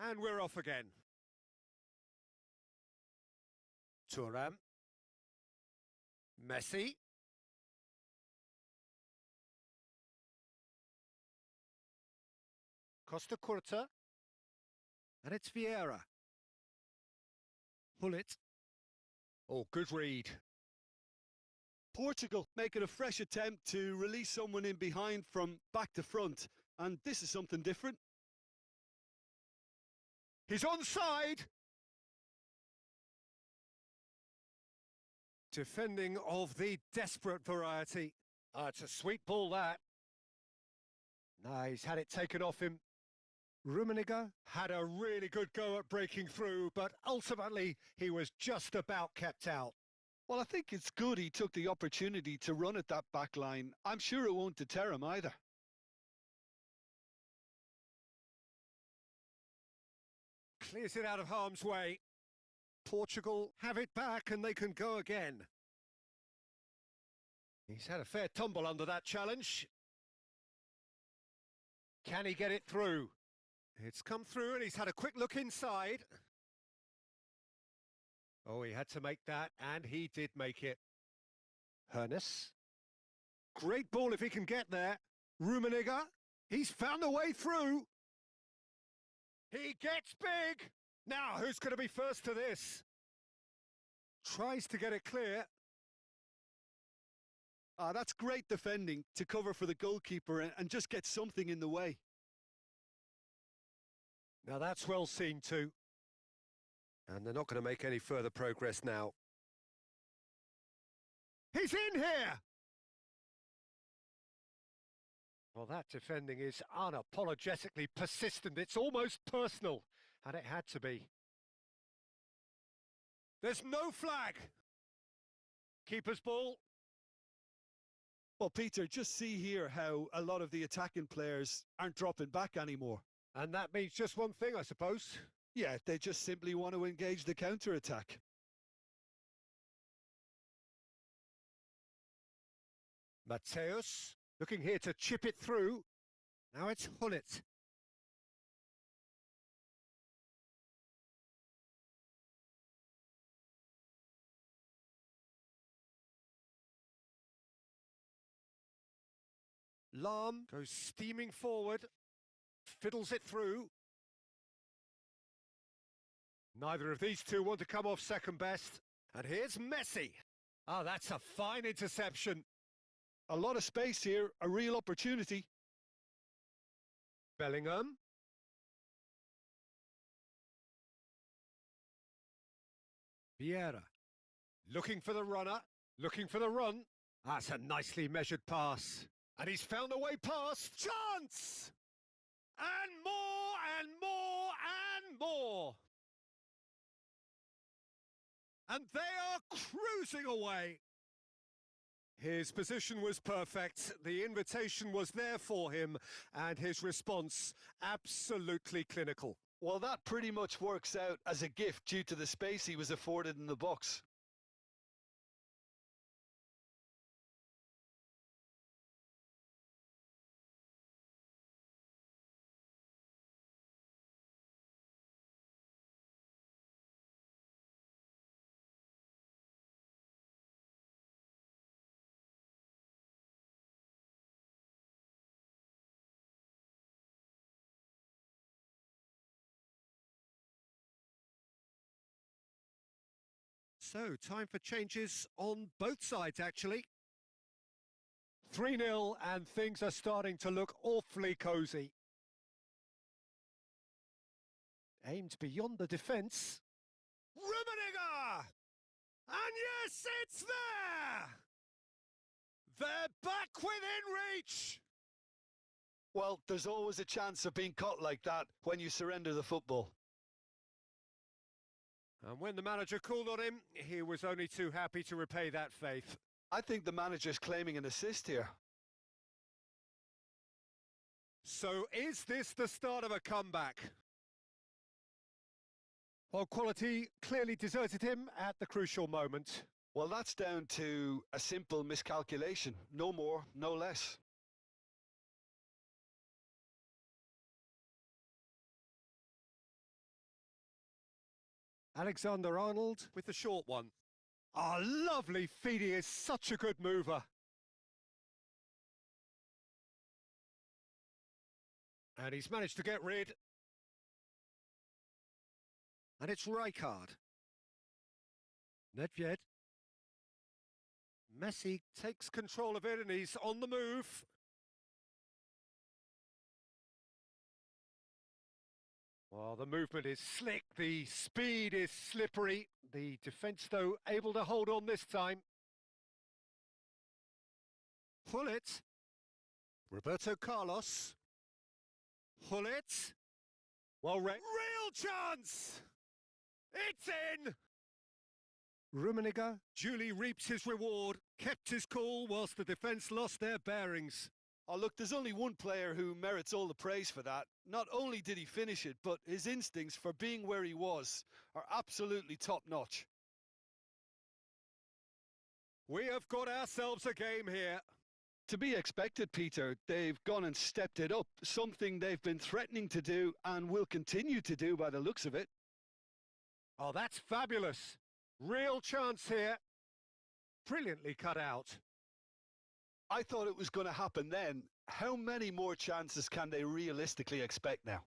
And we're off again. Thuram. Messi. Costa Curta. And it's Vieira. Hullet. Oh, good read. Portugal making a fresh attempt to release someone in behind from back to front. And this is something different. He's onside. Defending of the desperate variety. It's a sweet ball, that. No, he's had it taken off him. Rummenigge had a really good go at breaking through, but ultimately he was just about kept out. Well, I think it's good he took the opportunity to run at that back line. I'm sure it won't deter him either. Clears it out of harm's way. Portugal have it back and they can go again. He's had a fair tumble under that challenge. Can he get it through? It's come through and he's had a quick look inside. Oh, he had to make that, and he did make it. Hoeneß. Great ball if he can get there. Rummenigge. He's found a way through. He gets big! Now, who's going to be first to this? Tries to get it clear. That's great defending to cover for the goalkeeper and just get something in the way. Now that's well seen too. And they're not going to make any further progress now. He's in here! Well, that defending is unapologetically persistent. It's almost personal. And it had to be. There's no flag. Keeper's ball. Well, Peter, just see here how a lot of the attacking players aren't dropping back anymore. And that means just one thing, I suppose. Yeah, they just simply want to engage the counter-attack. Matthäus looking here to chip it through. Now it's Gullit. Lahm goes steaming forward, fiddles it through. Neither of these two want to come off second best. And here's Messi. Oh, that's a fine interception. A lot of space here, a real opportunity. Bellingham. Vieira. Looking for the runner, looking for the run. That's a nicely measured pass. And he's found a way past. Chance! And more, and more, and more. And they are cruising away. His position was perfect, the invitation was there for him, and his response absolutely clinical. Well, that pretty much works out as a gift due to the space he was afforded in the box. So, time for changes on both sides, actually. 3-0, and things are starting to look awfully cosy. Aimed beyond the defence. Rummenigge! And yes, it's there! They're back within reach! Well, there's always a chance of being caught like that when you surrender the football. And when the manager called on him, he was only too happy to repay that faith. I think the manager's claiming an assist here. So is this the start of a comeback? Well, quality clearly deserted him at the crucial moment. Well, that's down to a simple miscalculation. No more, no less. Alexander-Arnold with the short one. Ah, lovely feed. He is such a good mover. And he's managed to get rid. And it's Rijkaard. Nedved. Messi takes control of it and he's on the move. Well, the movement is slick, the speed is slippery. The defence, though, able to hold on this time. Gullit. Roberto Carlos. Gullit. Well, real chance! It's in! Rummenigge duly reaps his reward, kept his cool whilst the defence lost their bearings. Oh, look, there's only one player who merits all the praise for that. Not only did he finish it, but his instincts for being where he was are absolutely top-notch. We have got ourselves a game here. To be expected, Peter. They've gone and stepped it up, something they've been threatening to do and will continue to do by the looks of it. Oh, that's fabulous. Real chance here. Brilliantly cut out. I thought it was going to happen then. How many more chances can they realistically expect now?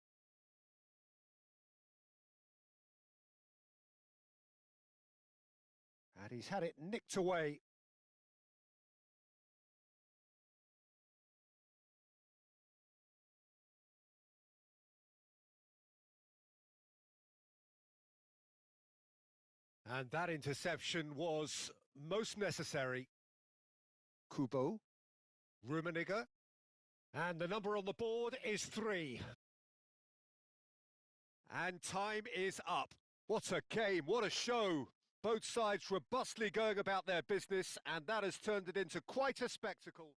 And he's had it nicked away. And that interception was most necessary. Kubo, Rummenigge, and the number on the board is 3. And time is up. What a game, what a show. Both sides robustly going about their business, and that has turned it into quite a spectacle.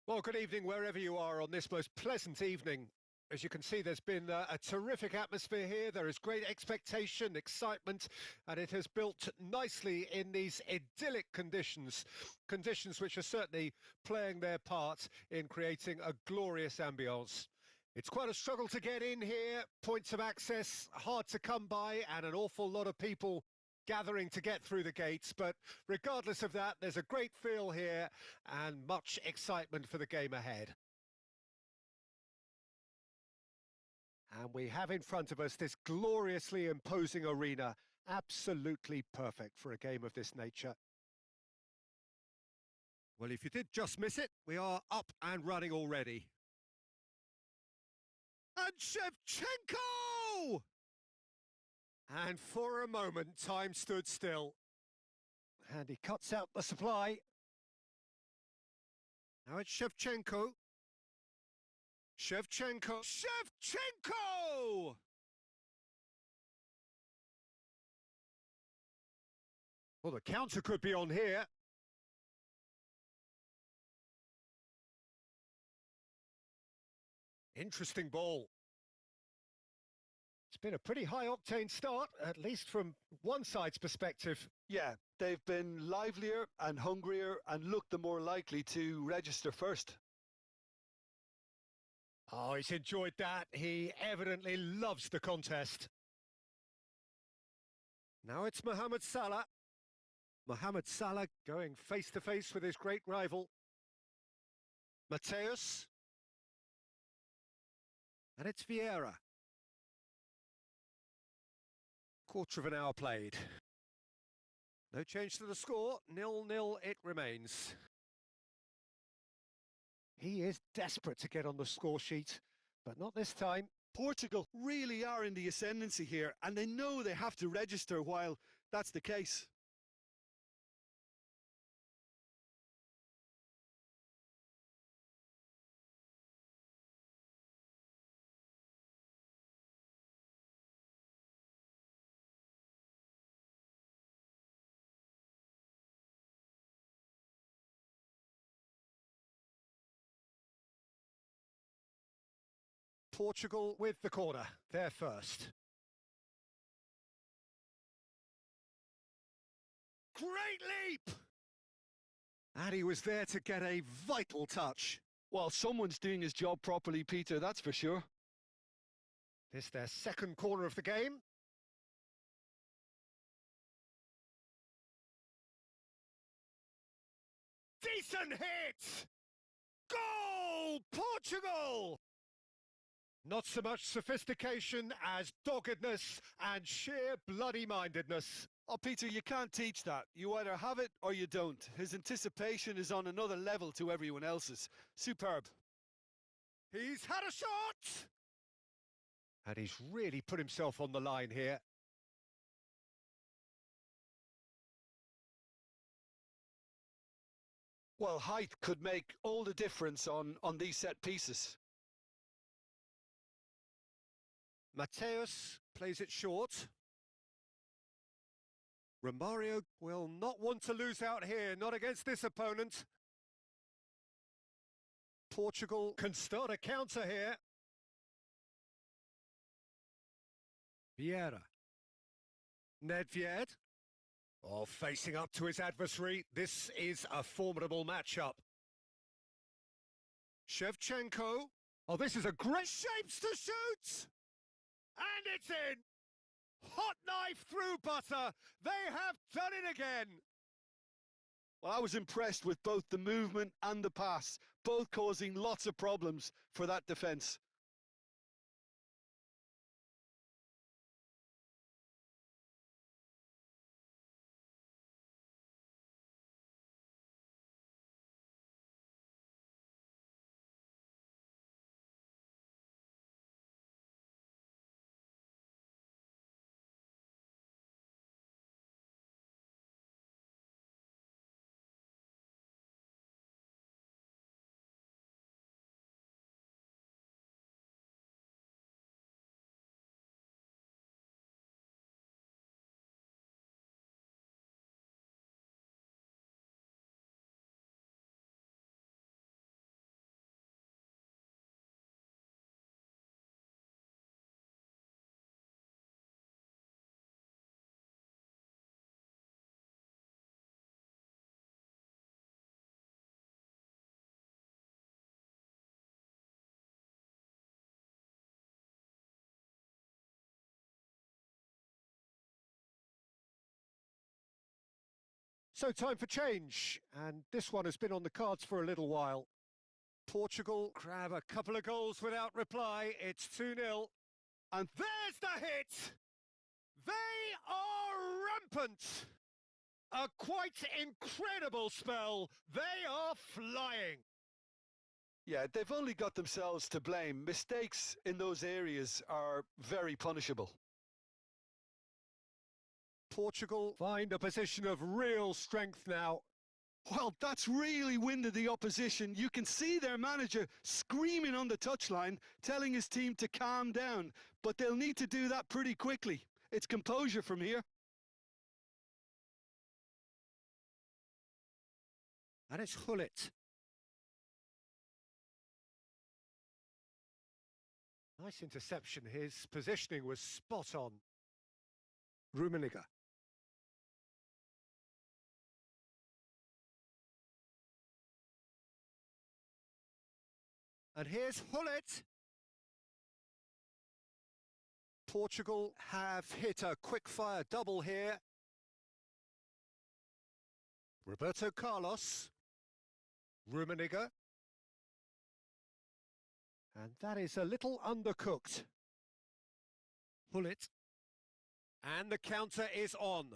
Well, good evening wherever you are on this most pleasant evening. As you can see, there's been a terrific atmosphere here. There is great expectation, excitement, and it has built nicely in these idyllic conditions, conditions which are certainly playing their part in creating a glorious ambience. It's quite a struggle to get in here, points of access hard to come by, and an awful lot of people gathering to get through the gates, but regardless of that, there's a great feel here and much excitement for the game ahead. And we have in front of us this gloriously imposing arena, absolutely perfect for a game of this nature. Well, if you did just miss it, we are up and running already. And Shevchenko! And for a moment, time stood still. And he cuts out the supply. Now it's Shevchenko. Shevchenko. Shevchenko! Well, the counter could be on here. Interesting ball. It's been a pretty high-octane start, at least from one side's perspective. Yeah, they've been livelier and hungrier and looked the more likely to register first. Oh, he's enjoyed that. He evidently loves the contest. Now it's Mohamed Salah. Mohamed Salah going face-to-face with his great rival. Mateus. And it's Vieira. Quarter of an hour played. No change to the score, 0-0 it remains. He is desperate to get on the score sheet, but not this time. Portugal really are in the ascendancy here, and they know they have to register while that's the case. Portugal with the corner, they're first. Great leap! And he was there to get a vital touch. Well, someone's doing his job properly, Peter, that's for sure. This their second corner of the game. Decent hit! Goal! Portugal! Not so much sophistication as doggedness and sheer bloody-mindedness. Oh, Peter, you can't teach that. You either have it or you don't. His anticipation is on another level to everyone else's. Superb. He's had a shot! And he's really put himself on the line here. Well, height could make all the difference on these set pieces. Mateus plays it short. Romario will not want to lose out here, not against this opponent. Portugal can start a counter here. Vieira. Nedved. Oh, facing up to his adversary. This is a formidable matchup. Shevchenko. Oh, this is a great shapes to shoot! And it's in! Hot knife through butter. They have done it again. Well, I was impressed with both the movement and the pass, both causing lots of problems for that defence. So time for change, and this one has been on the cards for a little while. Portugal grab a couple of goals without reply. It's 2-0. And there's the hit! They are rampant! A quite incredible spell. They are flying. Yeah, they've only got themselves to blame. Mistakes in those areas are very punishable. Portugal find a position of real strength now. Well, that's really winded the opposition. You can see their manager screaming on the touchline, telling his team to calm down. But they'll need to do that pretty quickly. It's composure from here. And it's Gullit. Nice interception. His positioning was spot on. Rummenigge. And here's Gullit. Portugal have hit a quick-fire double here. Roberto Carlos. Rummenigge. And that is a little undercooked. Gullit. And the counter is on.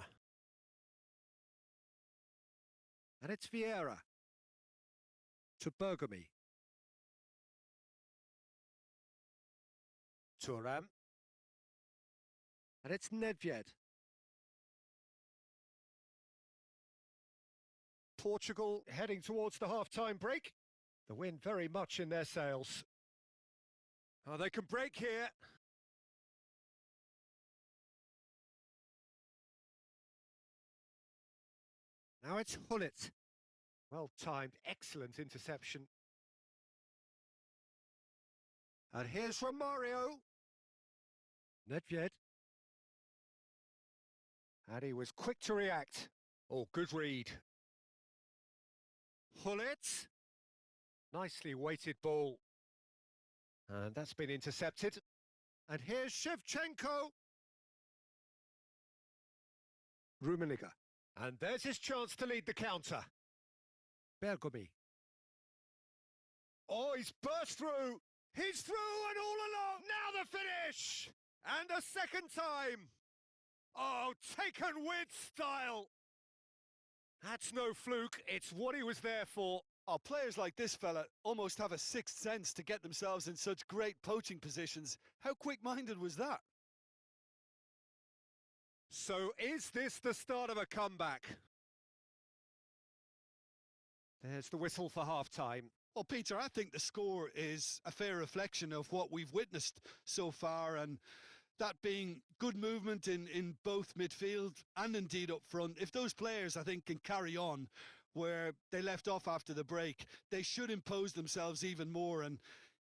And it's Vieira to Bergomi. Thuram. And it's Nedved. Portugal heading towards the half-time break. The wind very much in their sails. Oh, they can break here. Now it's Hullet. Well-timed, excellent interception. And here's Romario. Nedved. And he was quick to react. Oh, good read. Hullet. Nicely weighted ball. And that's been intercepted. And here's Shevchenko. Rummenigge. And there's his chance to lead the counter. Bergomi. Oh, he's burst through. He's through and all along. Now the finish. And a second time. Oh, taken with style. That's no fluke. It's what he was there for. Oh, players like this fella almost have a sixth sense to get themselves in such great poaching positions. How quick-minded was that? So is this the start of a comeback? There's the whistle for half-time. Well, Peter, I think the score is a fair reflection of what we've witnessed so far, and that being good movement in both midfield and indeed up front. If those players, I think, can carry on where they left off after the break, they should impose themselves even more, and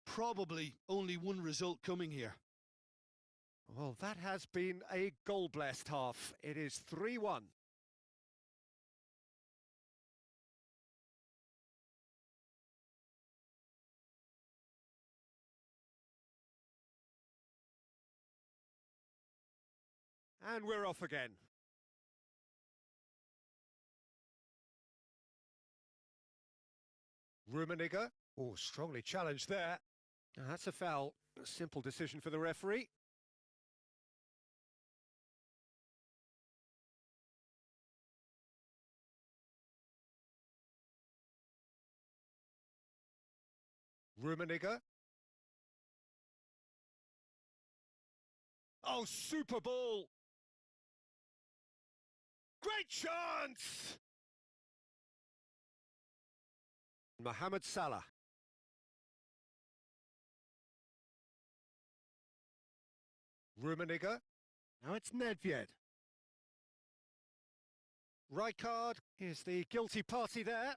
probably only one result coming here. Well, that has been a goal-blessed half. It is 3-1. And we're off again. Rummenigge. Oh, strongly challenged there. That's a foul. A simple decision for the referee. Rummenigge. Oh, super ball. Great chance! Mohamed Salah. Rummenigge. Now it's Nedved. Rijkaard is the guilty party there.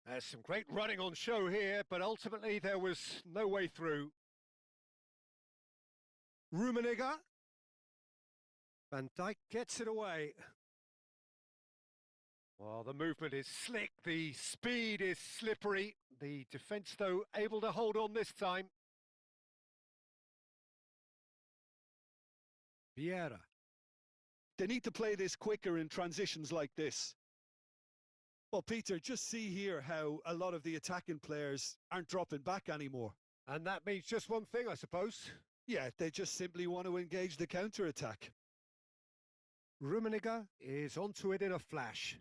There's some great running on show here, but ultimately there was no way through. Rummenigge. Van Dijk gets it away. Well, the movement is slick, the speed is slippery. The defence, though, able to hold on this time. Vieira. They need to play this quicker in transitions like this. Well, Peter, just see here how a lot of the attacking players aren't dropping back anymore. And that means just one thing, I suppose. Yeah, they just simply want to engage the counter-attack. Rummenigge is onto it in a flash.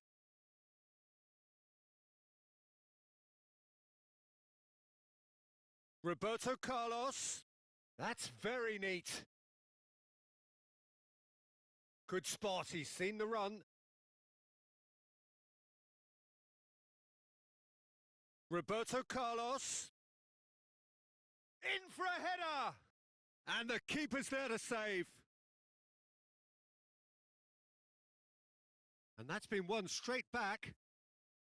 Roberto Carlos. That's very neat. Good spot, he's seen the run. Roberto Carlos. In for a header! And the keeper's there to save. And that's been won straight back.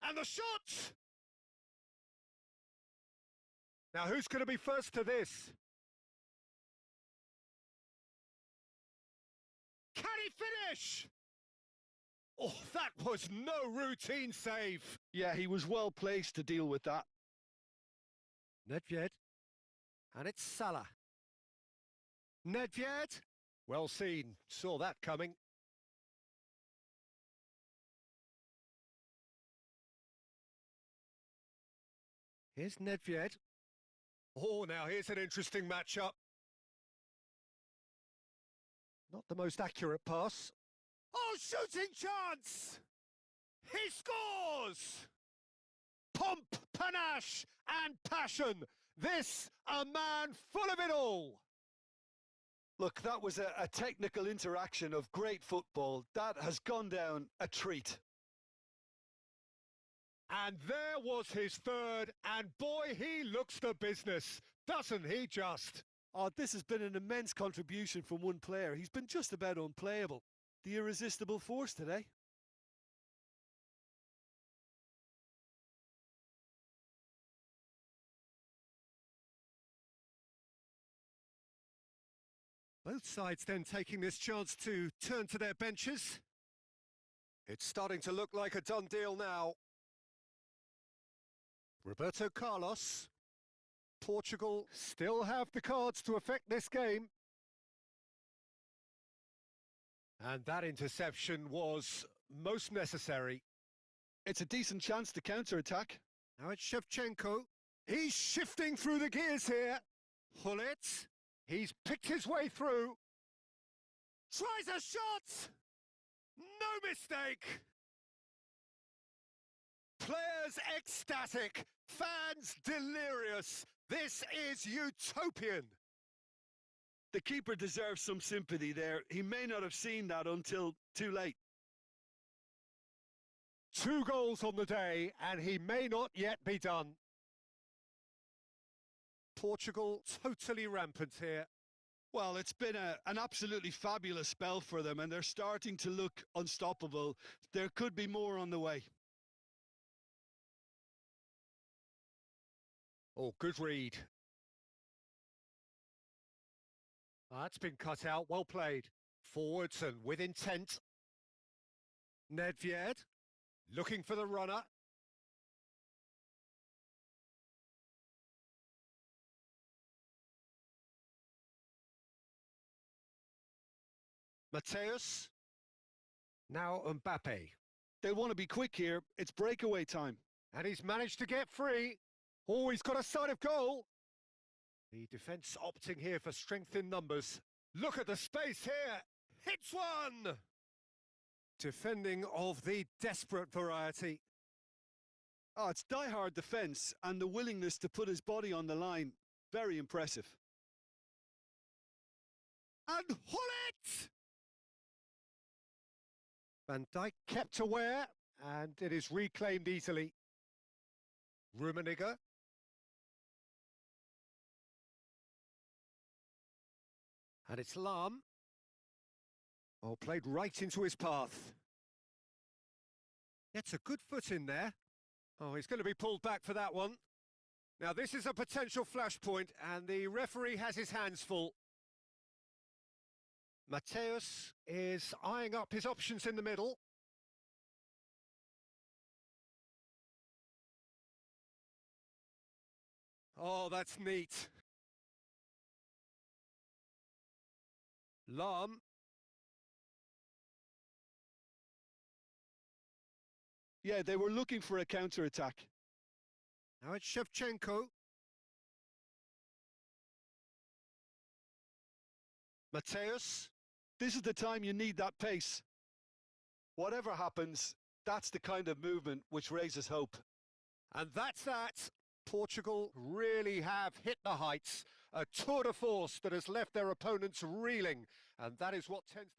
And the shot! Now who's going to be first to this? Can he finish? Oh, that was no routine save. Yeah, he was well placed to deal with that. Nedved. And it's Salah. Nedved. Well seen. Saw that coming. Here's Nedved. Oh, now here's an interesting matchup. Not the most accurate pass. Oh, shooting chance! He scores! Pomp, panache, and passion. This, a man full of it all. Look, that was a technical interaction of great football. That has gone down a treat. And there was his third, and boy, he looks the business, doesn't he just? Oh, this has been an immense contribution from one player. He's been just about unplayable. The irresistible force today. Both sides then taking this chance to turn to their benches. It's starting to look like a done deal now. Roberto Carlos. Portugal still have the cards to affect this game. And that interception was most necessary. It's a decent chance to counter-attack. Now it's Shevchenko. He's shifting through the gears here. Hullet. He's picked his way through. Tries a shot! No mistake! Players ecstatic, fans delirious. This is utopian. The keeper deserves some sympathy there. He may not have seen that until too late. 2 goals on the day, and he may not yet be done. Portugal totally rampant here. Well, it's been an absolutely fabulous spell for them, and they're starting to look unstoppable. There could be more on the way. Oh, good read. That's been cut out, well played. Forwards and with intent. Nedved, looking for the runner. Mateus. Now Mbappe. They want to be quick here. It's breakaway time. And he's managed to get free. Oh, he's got a sight of goal. The defence opting here for strength in numbers. Look at the space here. Hits one! Defending of the desperate variety. Oh, it's die-hard defence and the willingness to put his body on the line. Very impressive. And Hullet! Van Dijk kept aware, and it is reclaimed easily. Rummenigge. And it's Lahm. Oh, played right into his path. Gets a good foot in there. Oh, he's going to be pulled back for that one. Now, this is a potential flashpoint, and the referee has his hands full. Mateus is eyeing up his options in the middle. Oh, that's neat. Lahm. Yeah, they were looking for a counter-attack. Now it's Shevchenko. Mateus. This is the time you need that pace. Whatever happens, that's the kind of movement which raises hope. And that's that. Portugal really have hit the heights. A tour de force that has left their opponents reeling. And that is what tends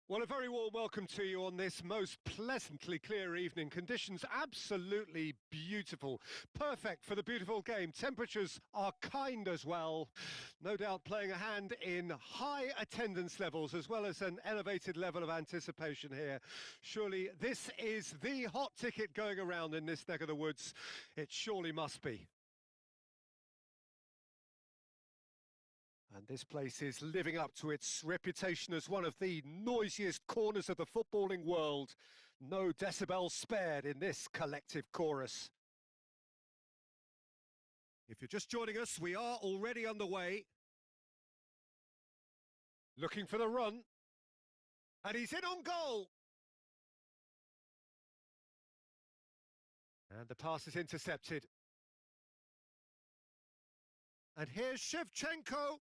Well, a very warm welcome to you on this most pleasantly clear evening. Conditions absolutely beautiful. Perfect for the beautiful game. Temperatures are kind as well. No doubt playing a hand in high attendance levels as well as an elevated level of anticipation here. Surely this is the hot ticket going around in this neck of the woods. It surely must be. And this place is living up to its reputation as one of the noisiest corners of the footballing world. No decibels spared in this collective chorus. If you're just joining us, we are already underway. Looking for the run. And he's in on goal. And the pass is intercepted. And here's Shevchenko.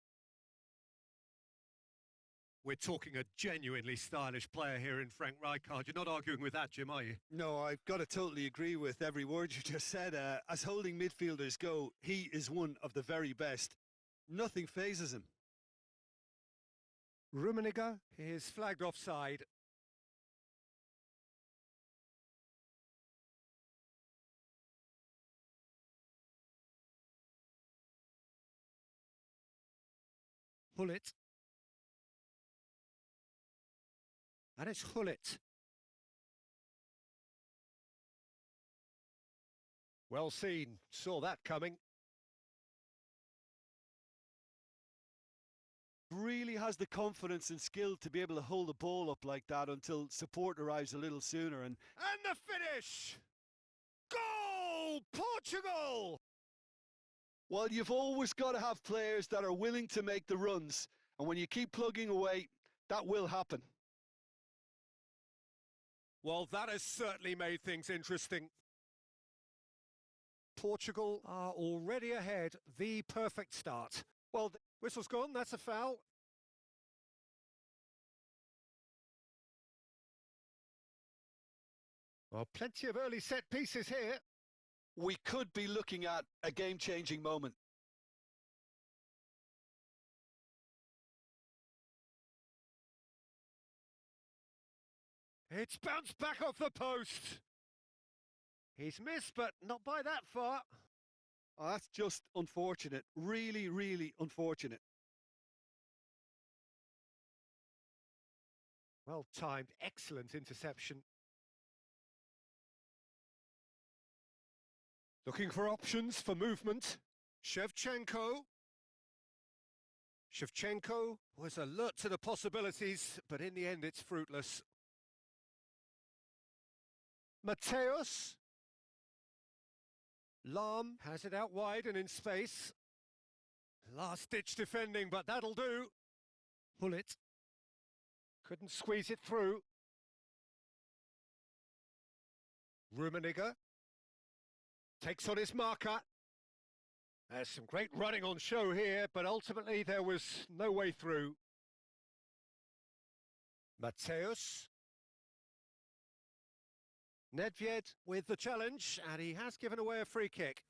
We're talking a genuinely stylish player here in Frank Rijkaard. You're not arguing with that, Jim, are you? No, I've got to totally agree with every word you just said. As holding midfielders go, he is one of the very best. Nothing phases him. Rummenigge is flagged offside. Gullit. And it's Gullit. Well seen, saw that coming. Really has the confidence and skill to be able to hold the ball up like that until support arrives a little sooner. And the finish! Goal! Portugal! Well, you've always got to have players that are willing to make the runs. And when you keep plugging away, that will happen. Well, that has certainly made things interesting. Portugal are already ahead. The perfect start. Well, the whistle's gone. That's a foul. Well, plenty of early set pieces here. We could be looking at a game-changing moment. It's bounced back off the post. He's missed, but not by that far. Oh, that's just unfortunate. Really, really unfortunate. Well timed, excellent interception. Looking for options for movement. Shevchenko. Shevchenko was alert to the possibilities, but in the end it's fruitless. Mateus. Lahm has it out wide and in space. Last-ditch defending, but that'll do. Gullit. Couldn't squeeze it through. Rummenigge. Takes on his marker. There's some great running on show here, but ultimately there was no way through. Mateus. Nedved with the challenge, and he has given away a free kick.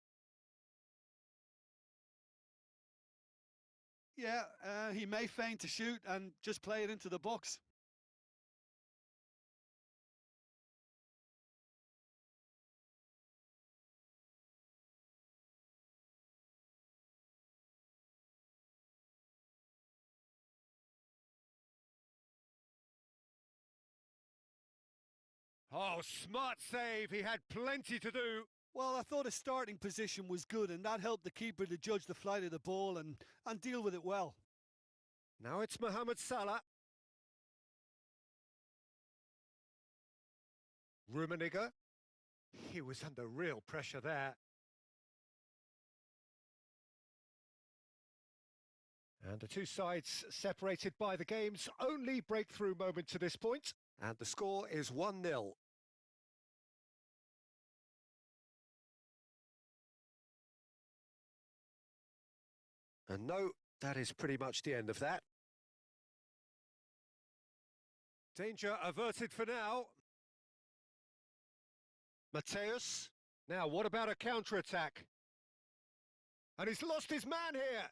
Yeah, he may feign to shoot and just play it into the box. Oh, smart save. He had plenty to do. Well, I thought his starting position was good, and that helped the keeper to judge the flight of the ball and deal with it well. Now it's Mohamed Salah. Rummenigge. He was under real pressure there. And the two sides separated by the game's only breakthrough moment to this point. And the score is 1-0. And no, that is pretty much the end of that. Danger averted for now. Mateus. Now, what about a counter-attack? And he's lost his man here.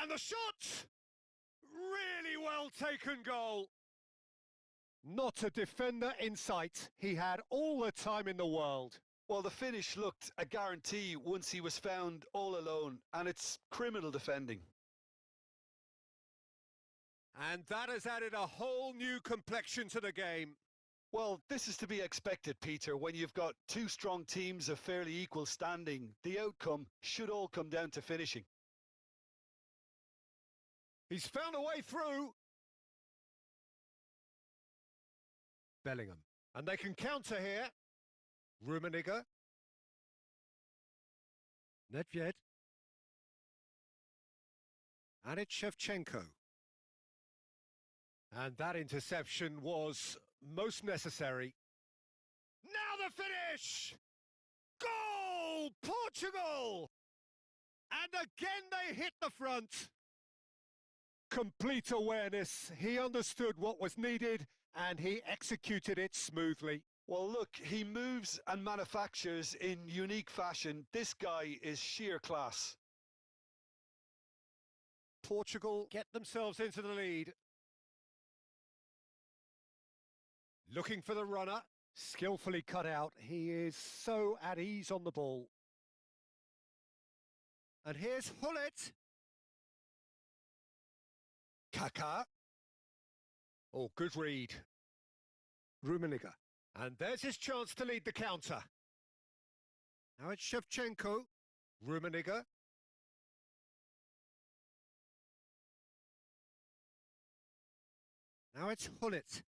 And the shot! Really well taken goal. Not a defender in sight. He had all the time in the world. Well, the finish looked a guarantee once he was found all alone, and it's criminal defending. And that has added a whole new complexion to the game. Well, this is to be expected, Peter. When you've got two strong teams of fairly equal standing, the outcome should all come down to finishing. He's found a way through. Bellingham. And they can counter here. Rummenigge. Nedved. And it's Shevchenko. And that interception was most necessary. Now the finish! Goal! Portugal! And again they hit the front. Complete awareness. He understood what was needed and he executed it smoothly. Well, look, he moves and manufactures in unique fashion. This guy is sheer class. Portugal get themselves into the lead. Looking for the runner, skillfully cut out. He is so at ease on the ball. And here's Hullet. Kaká. Oh, good read. Rummenigge. And there's his chance to lead the counter. Now it's Shevchenko. Rummenigge. Now it's Hullet.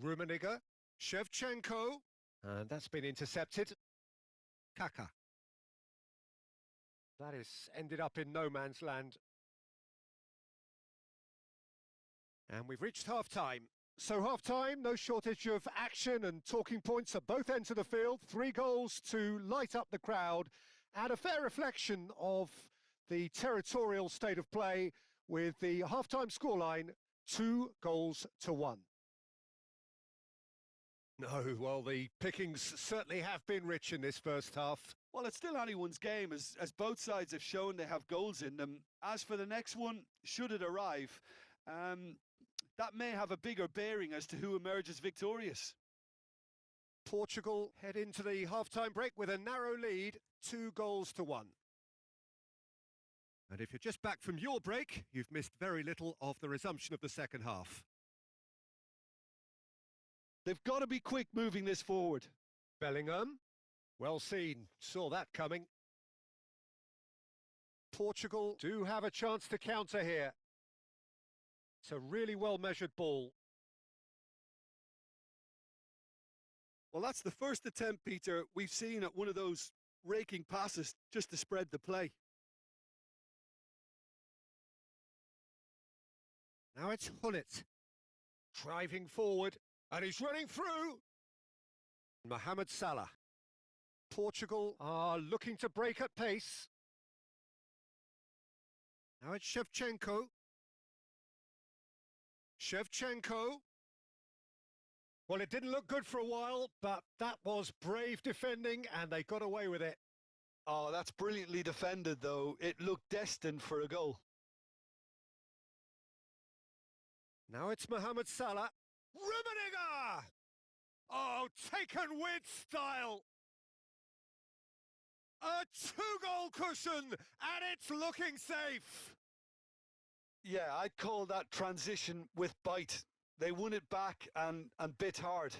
Rummenigge, Shevchenko, and that's been intercepted. Kaká. That is ended up in no man's land. And we've reached half-time. So half-time, no shortage of action and talking points at both ends of the field. 3 goals to light up the crowd and a fair reflection of the territorial state of play with the half-time scoreline 2-1. No, well, the pickings certainly have been rich in this first half. Well, it's still anyone's game, as both sides have shown they have goals in them. As for the next one, should it arrive, that may have a bigger bearing as to who emerges victorious. Portugal head into the half-time break with a narrow lead, 2-1. And if you're just back from your break, you've missed very little of the resumption of the second half. They've got to be quick moving this forward. Bellingham, well seen, saw that coming. Portugal do have a chance to counter here. It's a really well-measured ball. Well, that's the first attempt, Peter, we've seen at one of those raking passes just to spread the play. Now it's Hullet, driving forward. And he's running through. Mohamed Salah. Portugal are looking to break at pace. Now it's Shevchenko. Shevchenko. Well, it didn't look good for a while, but that was brave defending and they got away with it. Oh, that's brilliantly defended, though. It looked destined for a goal. Now it's Mohamed Salah. Rummenigge! Oh, taken with style! A 2-goal cushion, and it's looking safe! Yeah, I'd call that transition with bite. They won it back and bit hard.